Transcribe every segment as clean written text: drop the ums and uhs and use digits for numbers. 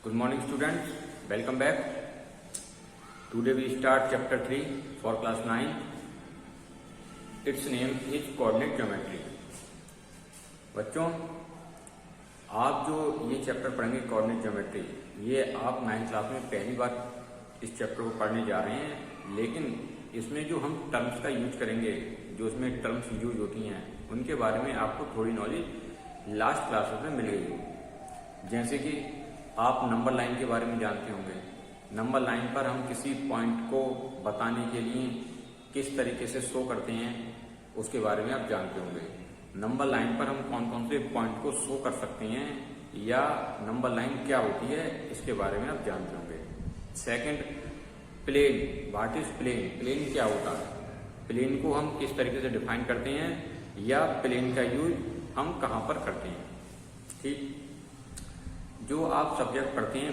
Good morning students, welcome back. Today we start chapter 3 for class 9. Its name is coordinate geometry. बच्चों, आप जो ये chapter पढ़ेंगे coordinate geometry, ये आप 9th क्लास में पहली बार इस चैप्टर को पढ़ने जा रहे हैं, लेकिन इसमें जो हम टर्म्स का यूज करेंगे, जो इसमें टर्म्स यूज होती हैं, उनके बारे में आपको थोड़ी नॉलेज लास्ट क्लासेस में मिल गई होगी। जैसे कि आप नंबर लाइन के बारे में जानते होंगे। नंबर लाइन पर हम किसी पॉइंट को बताने के लिए किस तरीके से शो करते हैं, उसके बारे में आप जानते होंगे। नंबर लाइन पर हम कौन कौन से पॉइंट को शो कर सकते हैं या नंबर लाइन क्या होती है, इसके बारे में आप जानते होंगे। Second, plane. What is plane? Plane क्या होता है? प्लेन को हम किस तरीके से डिफाइन करते हैं या प्लेन का यूज हम कहाँ पर करते हैं। ठीक, जो आप सब्जेक्ट पढ़ते हैं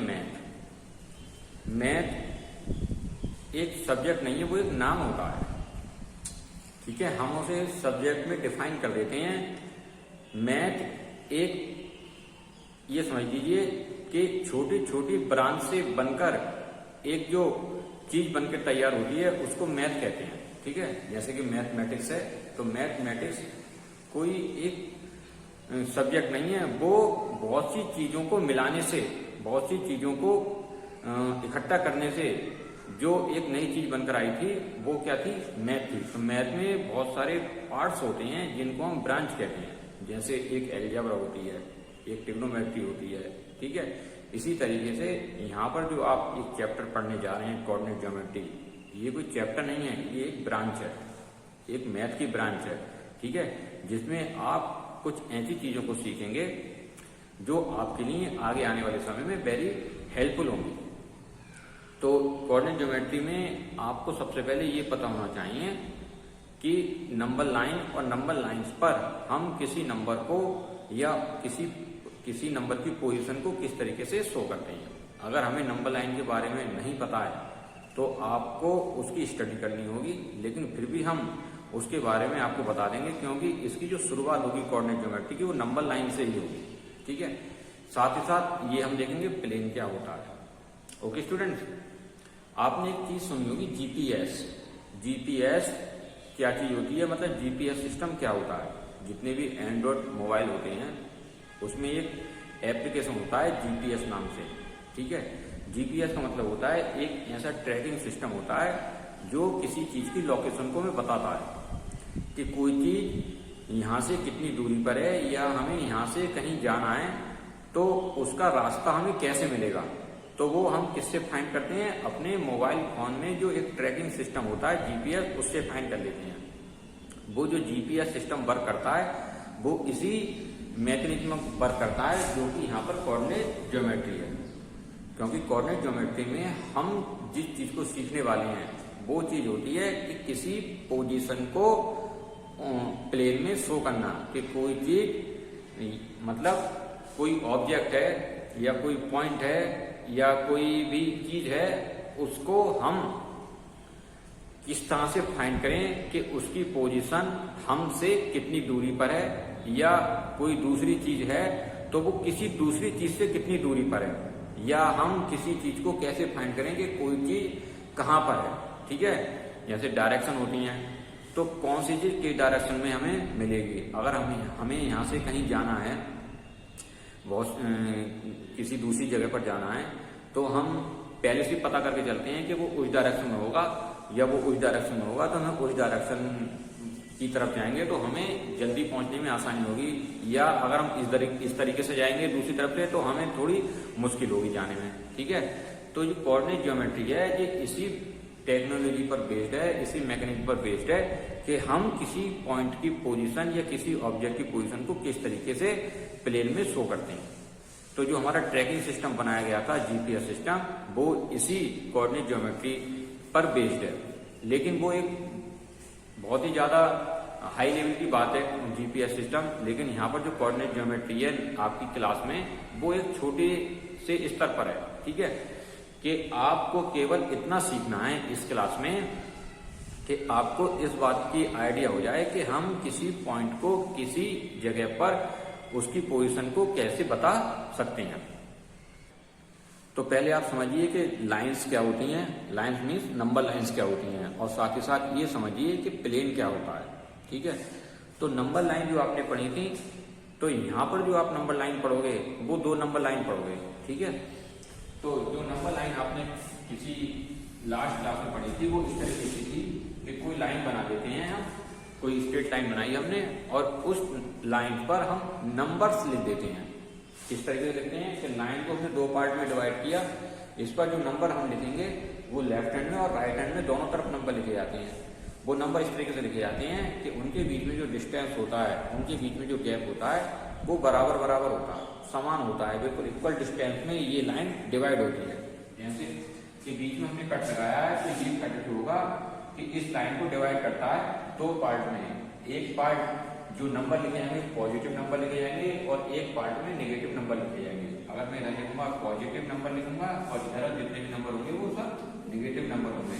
मैथ एक सब्जेक्ट नहीं है, वो एक नाम होता है। ठीक है, हम उसे सब्जेक्ट में डिफाइन कर देते हैं। मैथ एक, ये समझ लीजिए कि छोटी छोटी ब्रांच से बनकर एक जो चीज बनकर तैयार होती है, उसको मैथ कहते हैं। ठीक है, जैसे कि मैथमेटिक्स है, तो मैथमेटिक्स कोई एक सब्जेक्ट नहीं है, वो बहुत सी चीजों को मिलाने से, बहुत सी चीजों को इकट्ठा करने से जो एक नई चीज बनकर आई थी, वो क्या थी? मैथ थी। तो मैथ में बहुत सारे पार्ट्स होते हैं जिनको हम ब्रांच कहते हैं। जैसे एक एलजेब्रा होती है, एक ट्रिग्नोमेट्री होती है। ठीक है, इसी तरीके से यहाँ पर जो आप एक चैप्टर पढ़ने जा रहे हैं कोऑर्डिनेट ज्योमेट्री, ये कोई चैप्टर नहीं है, ये एक ब्रांच है, एक मैथ की ब्रांच है। ठीक है, जिसमें आप कुछ ऐसी चीजों को सीखेंगे जो आपके लिए आगे आने वाले समय में वेरी हेल्पफुल होंगी। तो कोऑर्डिनेट ज्योमेट्री में आपको सबसे पहले ये पता होना चाहिए कि नंबर लाइन और नंबर लाइंस पर हम किसी नंबर को या किसी नंबर की पोजीशन को किस तरीके से शो करते हैं। अगर हमें नंबर लाइन के बारे में नहीं पता है तो आपको उसकी स्टडी करनी होगी, लेकिन फिर भी हम उसके बारे में आपको बता देंगे, क्योंकि इसकी जो शुरुआत होगी कोऑर्डिनेट ज्योमेट्री की, वो नंबर लाइन से ही होगी। ठीक है, साथ ही साथ ये हम देखेंगे प्लेन क्या होता है। ओके स्टूडेंट्स, आपने एक चीज सुनी होगी, जीपीएस। जीपीएस क्या चीज होती है, मतलब जीपीएस सिस्टम क्या होता है। जितने भी एंड्रॉइड मोबाइल होते हैं उसमें एक एप्लीकेशन होता है जीपीएस नाम से। ठीक है, जीपीएस का मतलब होता है एक ऐसा ट्रैकिंग सिस्टम होता है जो किसी चीज की लोकेशन को हमें बताता है कि कोई चीज यहाँ से कितनी दूरी पर है, या हमें यहाँ से कहीं जाना है तो उसका रास्ता हमें कैसे मिलेगा। तो वो हम किससे फाइंड करते हैं? अपने मोबाइल फोन में जो एक ट्रैकिंग सिस्टम होता है जीपीएस, उससे फाइंड कर लेते हैं। वो जो जीपीएस सिस्टम वर्क करता है, वो इसी मैकेनिज्म वर्क करता है जो कि यहाँ पर कोऑर्डिनेट ज्योमेट्री है। क्योंकि कोऑर्डिनेट ज्योमेट्री में हम जिस चीज को सीखने वाले हैं वो चीज होती है कि किसी पोजीशन को प्लेन में शो करना, कि कोई चीज, मतलब कोई ऑब्जेक्ट है या कोई पॉइंट है या कोई भी चीज है, उसको हम किस तरह से फाइंड करें कि उसकी पोजीशन हमसे कितनी दूरी पर है, या कोई दूसरी चीज है तो वो किसी दूसरी चीज से कितनी दूरी पर है, या हम किसी चीज को कैसे फाइंड करें कि कोई चीज कहाँ पर है। ठीक है, जैसे डायरेक्शन होती हैं, तो कौन सी चीज किस डायरेक्शन में हमें मिलेगी। अगर हमें यहाँ से कहीं जाना है, बहुत किसी दूसरी जगह पर जाना है, तो हम पहले से पता करके चलते हैं कि वो उस डायरेक्शन में होगा या वो उस डायरेक्शन में होगा, तो हम उस डायरेक्शन की तरफ जाएंगे तो हमें जल्दी पहुंचने में आसानी होगी। या अगर हम इस तरीके से जाएंगे दूसरी तरफ से, तो हमें थोड़ी मुश्किल होगी जाने में। ठीक है, तो जो कोऑर्डिनेट ज्योमेट्री है ये इसी टेक्नोलॉजी पर बेस्ड है, इसी मैकेनिज्म पर बेस्ड है कि हम किसी पॉइंट की पोजीशन या किसी ऑब्जेक्ट की पोजीशन को किस तरीके से प्लेन में शो करते हैं। तो जो हमारा ट्रैकिंग सिस्टम बनाया गया था जीपीएस सिस्टम, वो इसी कोऑर्डिनेट ज्योमेट्री पर बेस्ड है। लेकिन वो एक बहुत ही ज्यादा हाई लेवल की बात है जीपीएस सिस्टम, लेकिन यहाँ पर जो कोऑर्डिनेट ज्योमेट्री है आपकी क्लास में, वो एक छोटे से स्तर पर है। ठीक है, कि आपको केवल इतना सीखना है इस क्लास में कि आपको इस बात की आइडिया हो जाए कि हम किसी पॉइंट को किसी जगह पर उसकी पोजीशन को कैसे बता सकते हैं। तो पहले आप समझिए कि लाइंस क्या होती हैं, लाइंस मीन्स नंबर लाइंस क्या होती हैं, और साथ ही साथ ये समझिए कि प्लेन क्या होता है। ठीक है, तो नंबर लाइन जो आपने पढ़ी थी, तो यहाँ पर जो आप नंबर लाइन पढ़ोगे वो 2 नंबर लाइन पढ़ोगे। ठीक है, तो जो नंबर लाइन आपने किसी लास्ट क्लास में पढ़ी थी वो इस तरीके की थी कि कोई लाइन बना देते हैं हम, कोई स्ट्रेट लाइन बनाई हमने और उस लाइन पर हम नंबर्स लिख देते हैं। इस तरीके से लिखते हैं कि लाइन को हमने 2 पार्ट में डिवाइड किया, इस पर जो नंबर हम लिखेंगे वो लेफ्ट हैंड में और राइट हैंड में दोनों तरफ नंबर लिखे जाते हैं। वो नंबर इस तरीके से लिखे जाते हैं कि उनके बीच में जो डिस्टेंस होता है, उनके बीच में जो गैप होता है वो बराबर बराबर होता है, समान होता है, बिल्कुल इक्वल डिस्टेंस में ये लाइन डिवाइड होती है। जैसे कि बीच में हमने कट लगाया है तो ये कट जो होगा कि इस लाइन को डिवाइड करता है 2 पार्ट में। एक पार्ट जो नंबर लिखे जाएंगे पॉजिटिव नंबर लिखे जाएंगे और एक पार्ट में नेगेटिव नंबर लिखे जाएंगे। अगर मैं इधर लिखूंगा पॉजिटिव नंबर लिखूंगा और इधर जितने भी नंबर होंगे वो सब नेगेटिव नंबर होंगे।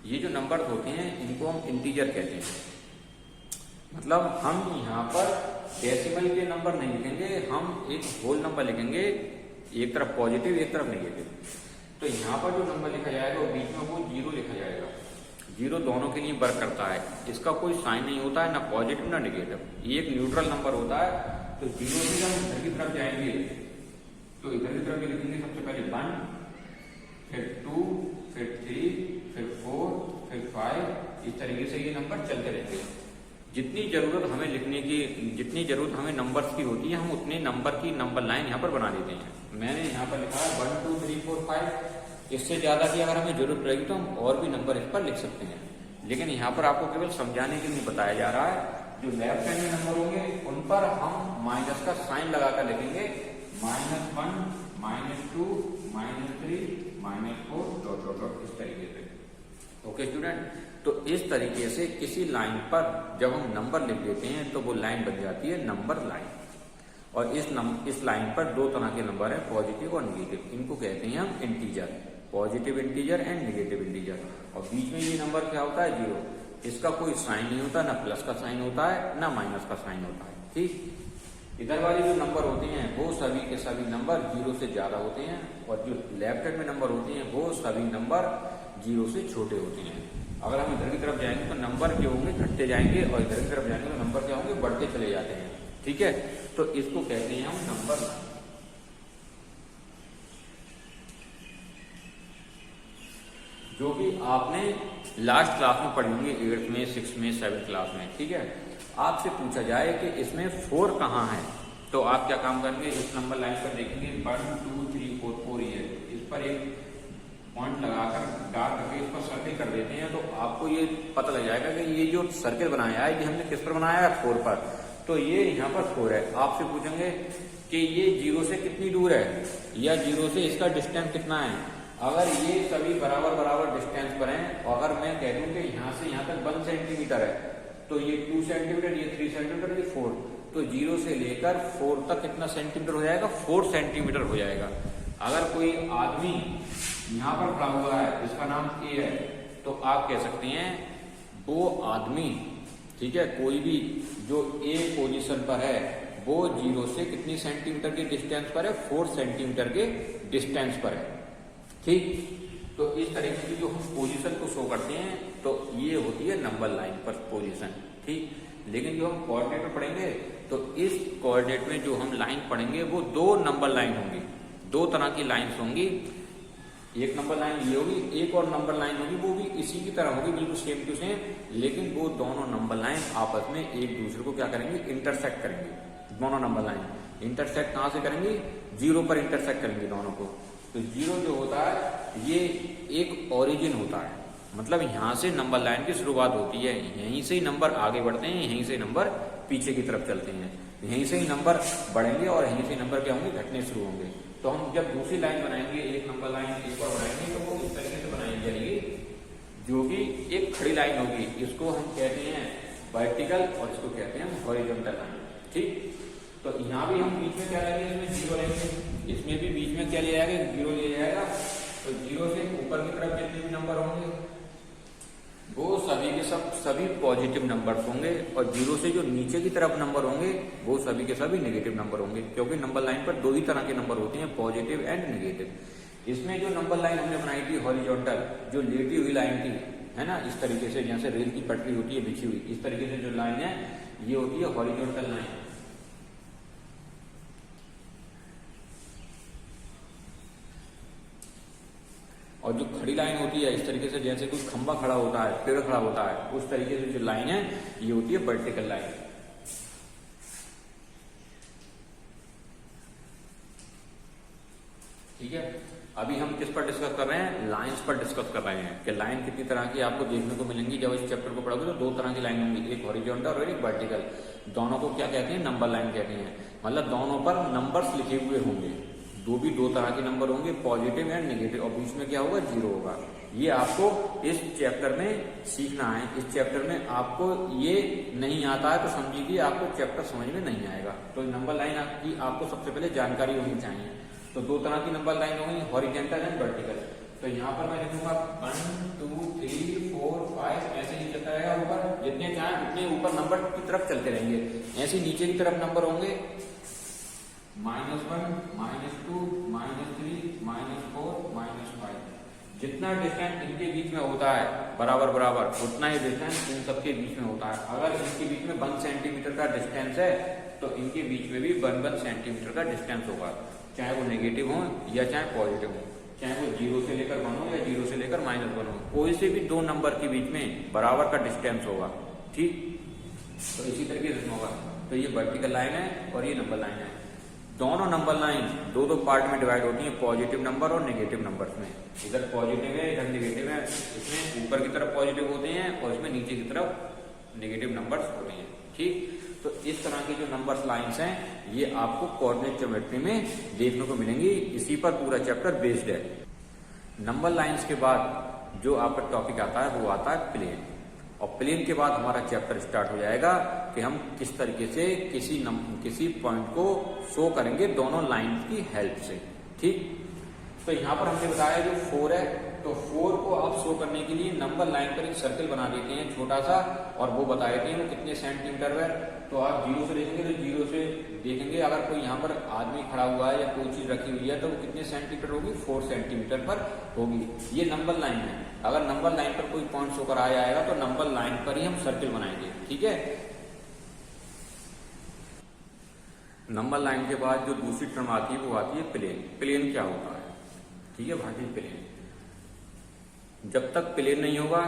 ये जो नंबर होते हैं इनको हम इंटीजर कहते हैं, मतलब हम यहाँ पर डेसिमल के नंबर नहीं लिखेंगे, हम एक होल नंबर लिखेंगे, एक तरफ पॉजिटिव एक तरफ नेगेटिव। तो यहाँ पर जो नंबर लिखा जाएगा वो बीच में वो 0 लिखा जाएगा। 0 दोनों के लिए वर्क करता है, इसका कोई साइन नहीं होता है, ना पॉजिटिव ना नेगेटिव, ये एक न्यूट्रल नंबर होता है। तो 0 से जब इधर की तरफ जाएंगे तो इधर की तरफ लिखेंगे सबसे पहले 1, फिर 2, फिर 3, फिर 4, फिर 5, इस तरीके से ये नंबर चलते रहते हैं। जितनी जरूरत हमें लिखने की, जितनी जरूरत हमें नंबर्स की होती है, हम उतने नंबर की नंबर लाइन यहाँ पर बना देते हैं। मैंने यहाँ पर लिखा है 1 2 3 4 5, इससे ज्यादा की अगर हमें जरूरत रहेगी तो हम और भी नंबर इस पर लिख सकते हैं, लेकिन यहाँ पर आपको केवल समझाने के लिए बताया जा रहा है। जो लेफ्ट हैंड में नंबर होंगे उन पर हम माइनस का साइन लगाकर लिखेंगे, -1, -2, -3, -4, इस तरीके से। ओके स्टूडेंट, तो इस तरीके से किसी लाइन पर जब हम नंबर लिख देते हैं तो वो लाइन बन जाती है नंबर लाइन। और इस लाइन पर 2 तरह के नंबर है, पॉजिटिव और नेगेटिव, इनको कहते हैं हम integer, positive integer and negative integer. और बीच में ये नंबर क्या होता है 0, इसका कोई साइन नहीं होता, ना प्लस का साइन होता है ना माइनस का साइन होता है। ठीक, इधर वाले जो नंबर होते हैं वो सभी के सभी नंबर 0 से ज्यादा होते हैं, और जो लेफ्ट हैंड में नंबर होते हैं वो सभी नंबर 0 से छोटे होते हैं। अगर हम इधर की तरफ जाएंगे तो नंबर जो होंगे घटते जाएंगे, और इधर की तरफ जाएंगे तो नंबर क्या होंगे बढ़ते चले जाते हैं। ठीक है, तो इसको कहते हैं हम नंबर लाइन। जो कि आपने लास्ट क्लास में पढ़ी होंगी, 8th में, 6th में, 7th क्लास में। ठीक है, आपसे पूछा जाए कि इसमें 4 कहाँ है, तो आप क्या काम करेंगे, इस नंबर लाइन पर देखेंगे 1 2 3 4 4 ही है, इस पर एक पॉइंट लगाकर डार्क करके इस पर सर्किल कर देते हैं, तो आपको ये पता लग जाएगा कि ये जो सर्किल बनाया है ये हमने किस पर बनाया है, 4 पर। तो ये यहाँ पर 4 है। आपसे पूछेंगे कि ये 0 से कितनी दूर है, या 0 से इसका डिस्टेंस कितना है। अगर ये सभी बराबर बराबर डिस्टेंस पर हैं, और अगर मैं कह दूं कि यहाँ से यहाँ तक 1 सेंटीमीटर है, तो ये 2 सेंटीमीटर, ये 3 सेंटीमीटर, ये 4, तो 0 से लेकर 4 तक कितना सेंटीमीटर हो जाएगा, 4 सेंटीमीटर हो जाएगा। अगर कोई आदमी यहाँ पर खड़ा हुआ है जिसका नाम ए है, तो आप कह सकते हैं वो आदमी, ठीक है, कोई भी जो ए पोजीशन पर है वो 0 से कितनी सेंटीमीटर के डिस्टेंस पर है, 4 सेंटीमीटर के डिस्टेंस पर है। ठीक, तो इस तरीके की जो हम पोजीशन को शो करते हैं तो ये होती है नंबर लाइन पर पोजीशन। ठीक, लेकिन जो हम कोऑर्डिनेट में पढ़ेंगे तो इस कोऑर्डिनेट में जो हम लाइन पढ़ेंगे वो 2 नंबर लाइन होंगी, 2 तरह की लाइन्स होंगी। एक नंबर लाइन ये होगी, एक और नंबर लाइन होगी, वो भी इसी की तरह होगी, बिल्कुल सेम टू सेम, लेकिन वो दोनों नंबर लाइन आपस में एक दूसरे को क्या करेंगे, इंटरसेक्ट करेंगे। दोनों नंबर लाइन इंटरसेक्ट कहाँ से करेंगे, 0 पर इंटरसेक्ट करेंगे दोनों को। तो 0 जो होता है ये एक ओरिजिन होता है, मतलब यहाँ से नंबर लाइन की शुरुआत होती है, यहीं से ही नंबर आगे बढ़ते हैं, यहीं से नंबर पीछे की तरफ चलते हैं, यहीं से ही नंबर बढ़ेंगे और यहीं से नंबर क्या होंगे, घटने शुरू होंगे। तो हम जब दूसरी लाइन बनाएंगे, एक नंबर लाइन एक और बनाएंगे, तो वो इस तरीके से बनाई जाएगी, जो कि एक खड़ी लाइन होगी, इसको हम कहते हैं वर्टिकल और इसको कहते हैं हॉरिजॉन्टल लाइन। ठीक, तो यहाँ भी हम बीच में क्या लेंगे, इसमें 0 लेंगे, इसमें भी बीच में क्या लिया जाएगा, 0 लिया जाएगा। तो 0 से ऊपर की तरफ जितने भी नंबर होंगे वो सभी के सब सभी पॉजिटिव नंबर्स होंगे और जीरो से जो नीचे की तरफ नंबर होंगे वो सभी के सभी नेगेटिव नंबर होंगे, क्योंकि नंबर लाइन पर दो ही तरह के नंबर होते हैं, पॉजिटिव एंड नेगेटिव। इसमें जो नंबर लाइन हमने बनाई थी हॉरिजॉन्टल, जो लेटी हुई लाइन थी, है ना, इस तरीके से जैसे रेल की पटरी होती है बिछी हुई, इस तरीके से जो लाइन है ये होती है हॉरिजॉन्टल लाइन। और जो खड़ी लाइन होती है इस तरीके से, जैसे कोई खंबा खड़ा होता है, पेड़ खड़ा होता है, उस तरीके से जो लाइन है ये होती है वर्टिकल लाइन। ठीक है, अभी हम किस पर डिस्कस कर रहे हैं? लाइंस पर डिस्कस कर रहे हैं कि लाइन कितनी तरह की आपको देखने को मिलेंगी। जब इस चैप्टर को पढ़ोगे तो दो तरह की लाइन होंगी, एक हॉरिजॉन्टल और एक वर्टिकल। दोनों को क्या कहते हैं? नंबर लाइन कहते हैं। मतलब दोनों पर नंबर्स लिखे हुए होंगे, दो तरह के नंबर होंगे, पॉजिटिव एंड नेगेटिव, और बीच में क्या होगा? जीरो होगा। ये आपको इस चैप्टर में सीखना है। इस चैप्टर में आपको ये नहीं आता है तो समझिए आपको चैप्टर समझ में नहीं आएगा। तो नंबर लाइन की आपको सबसे पहले जानकारी होनी चाहिए। तो दो तरह की नंबर लाइन होंगी, हॉरिजॉन्टल एंड वर्टिकल। तो यहाँ पर मैं लिखूंगा 1 2 3 4 5, ऐसे ही चलता रहेगा ऊपर, जितने चाहे उतने ऊपर नंबर की तरफ चलते रहेंगे। ऐसे नीचे की तरफ नंबर होंगे -1 -2 -3 -4 -5। जितना डिस्टेंस इनके बीच में होता है बराबर बराबर, उतना ही डिस्टेंस इन सबके बीच में होता है। अगर इनके बीच में 1 सेंटीमीटर का डिस्टेंस है तो इनके बीच में भी 1 सेंटीमीटर का डिस्टेंस होगा, चाहे वो नेगेटिव हो या चाहे पॉजिटिव हो, चाहे वो 0 से लेकर 1 हो या 0 से लेकर -1 हो, कोई से भी दो नंबर के बीच में बराबर का डिस्टेंस होगा। ठीक, तो इसी तरीके से होगा। तो ये वर्टिकल लाइन है और ये नंबर लाइन है। दोनों नंबर लाइन दो पार्ट में डिवाइड होती है, पॉजिटिव नंबर और नेगेटिव नंबर्स में। इधर पॉजिटिव है, इधर नेगेटिव है। इसमें ऊपर की तरफ पॉजिटिव होते हैं और इसमें नीचे की तरफ नेगेटिव नंबर्स होते हैं। ठीक, तो इस तरह की जो नंबर्स लाइंस हैं ये आपको कोऑर्डिनेट ज्योमेट्री में देखने को मिलेंगी। इसी पर पूरा चैप्टर बेस्ड है। नंबर लाइंस के बाद जो आपका टॉपिक आता है वो आता है प्लेन, और प्लेन के बाद हमारा चैप्टर स्टार्ट हो जाएगा कि हम किस तरीके से किसी पॉइंट को शो करेंगे दोनों लाइन की हेल्प से। ठीक, तो यहाँ पर हमने बताया जो 4 है, तो 4 को आप शो करने के लिए नंबर लाइन पर एक सर्कल बना देते हैं छोटा सा, और वो बता देते हैं वो कितने सेंटीमीटर है। तो आप 0 से देखेंगे तो 0 से देखेंगे, अगर कोई यहाँ पर आदमी खड़ा हुआ है या कोई चीज रखी हुई है तो वो कितने सेंटीमीटर होगी? 4 सेंटीमीटर पर होगी। ये नंबर लाइन है। अगर नंबर लाइन पर कोई पॉइंट शो कराया जाएगा तो नंबर लाइन पर ही हम सर्कल बनाएंगे। ठीक है, नंबर लाइन के बाद जो दूसरी टर्म आती है वो आती है प्लेन। प्लेन क्या होता है? ठीक है भाई, प्लेन जब तक प्लेन नहीं होगा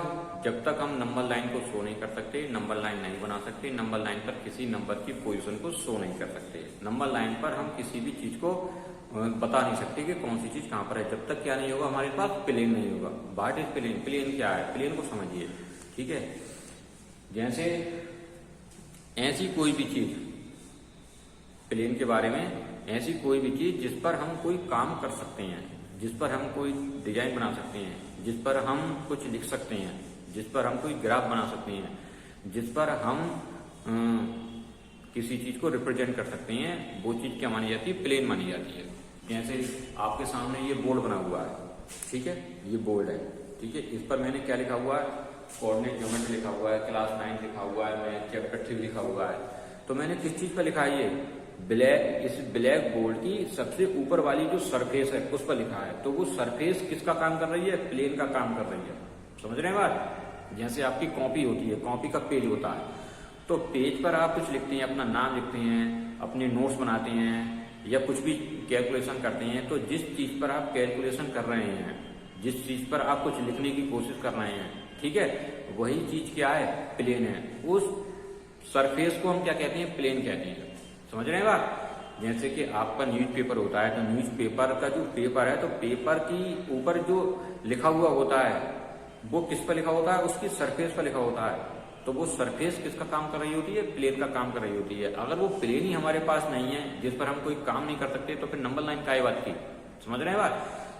जब तक हम नंबर लाइन को शो नहीं कर सकते, नंबर लाइन नहीं बना सकते, नंबर लाइन पर किसी नंबर की पोजीशन को शो नहीं कर सकते। नंबर लाइन पर हम किसी भी चीज को बता नहीं सकते कि कौन सी चीज कहां पर है, जब तक क्या नहीं होगा हमारे पास प्लेन नहीं होगा। What is plane? प्लेन क्या है? प्लेन को समझिए। ठीक है, जैसे ऐसी कोई भी चीज, प्लेन के बारे में, ऐसी कोई भी चीज जिस पर हम कोई काम कर सकते हैं, जिस पर हम कोई डिजाइन बना सकते हैं, जिस पर हम कुछ लिख सकते हैं, जिस पर हम कोई ग्राफ बना सकते हैं, जिस पर हम किसी चीज को रिप्रेजेंट कर सकते हैं, वो चीज क्या मानी जाती है? प्लेन मानी जाती है। जैसे आपके सामने ये बोर्ड बना हुआ है, ठीक है, ये बोर्ड है, ठीक है, इस पर मैंने क्या लिखा हुआ है? कोऑर्डिनेट ज्योमेट्री लिखा हुआ है, क्लास 9 लिखा हुआ है, मैं चैप्टर 3 लिखा हुआ है। तो मैंने किस चीज पर लिखा है? ये इस ब्लैक बोर्ड की सबसे ऊपर वाली जो सरफेस है उस पर लिखा है। तो वो सरफेस किसका काम कर रही है? प्लेन का काम कर रही है। समझ रहे हैं बात? जैसे आपकी कॉपी होती है, कॉपी का पेज होता है, तो पेज पर आप कुछ लिखते हैं, अपना नाम लिखते हैं, अपने नोट्स बनाते हैं या कुछ भी कैलकुलेशन करते हैं। तो जिस चीज पर आप कैलकुलेशन कर रहे हैं, जिस चीज पर आप कुछ लिखने की कोशिश कर रहे हैं, ठीक है, वही चीज क्या है? प्लेन है। उस सरफेस को हम क्या कहते हैं? प्लेन कहते हैं। समझ रहे हैं बात? जैसे कि आपका न्यूज़पेपर होता है, तो न्यूज़पेपर का जो पेपर है, तो पेपर की ऊपर जो लिखा हुआ होता है वो किस पर लिखा होता है? उसकी सरफेस पर लिखा होता है। तो वो सरफेस किसका काम कर रही होती है? प्लेन का काम कर रही होती है। अगर वो प्लेन ही हमारे पास नहीं है, जिस पर हम कोई काम नहीं कर सकते, तो फिर नंबर लाइन काय बात की? समझ रहे हैं बात?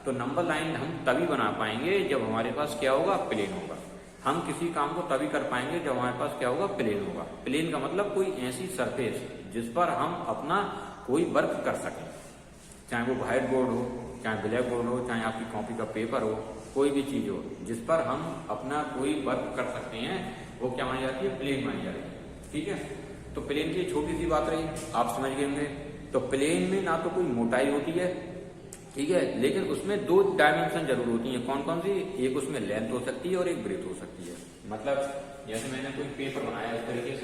तो नंबर लाइन हम तभी बना पाएंगे जब हमारे पास क्या होगा? प्लेन होगा। हम किसी काम को तभी कर पाएंगे जब हमारे पास क्या होगा? प्लेन होगा। प्लेन का मतलब कोई ऐसी सरफेस जिस पर हम अपना कोई वर्क कर सकें, चाहे वो व्हाइट बोर्ड हो, चाहे ब्लैक बोर्ड हो, चाहे आपकी कॉपी का पेपर हो, कोई भी चीज हो जिस पर हम अपना कोई वर्क कर सकते हैं वो क्या मानी जाती है, प्लेन मानी जाती है। ठीक है, तो प्लेन की छोटी सी बात रही, आप समझ गए होंगे। तो प्लेन में ना तो कोई मोटाई होती है, ठीक है, लेकिन उसमें दो डायमेंशन जरूर होती हैं। कौन कौन सी? एक उसमें लेंथ हो सकती है और एक ब्रेथ हो सकती है। मतलब जैसे मैंने कोई पेपर बनाया इस तरीके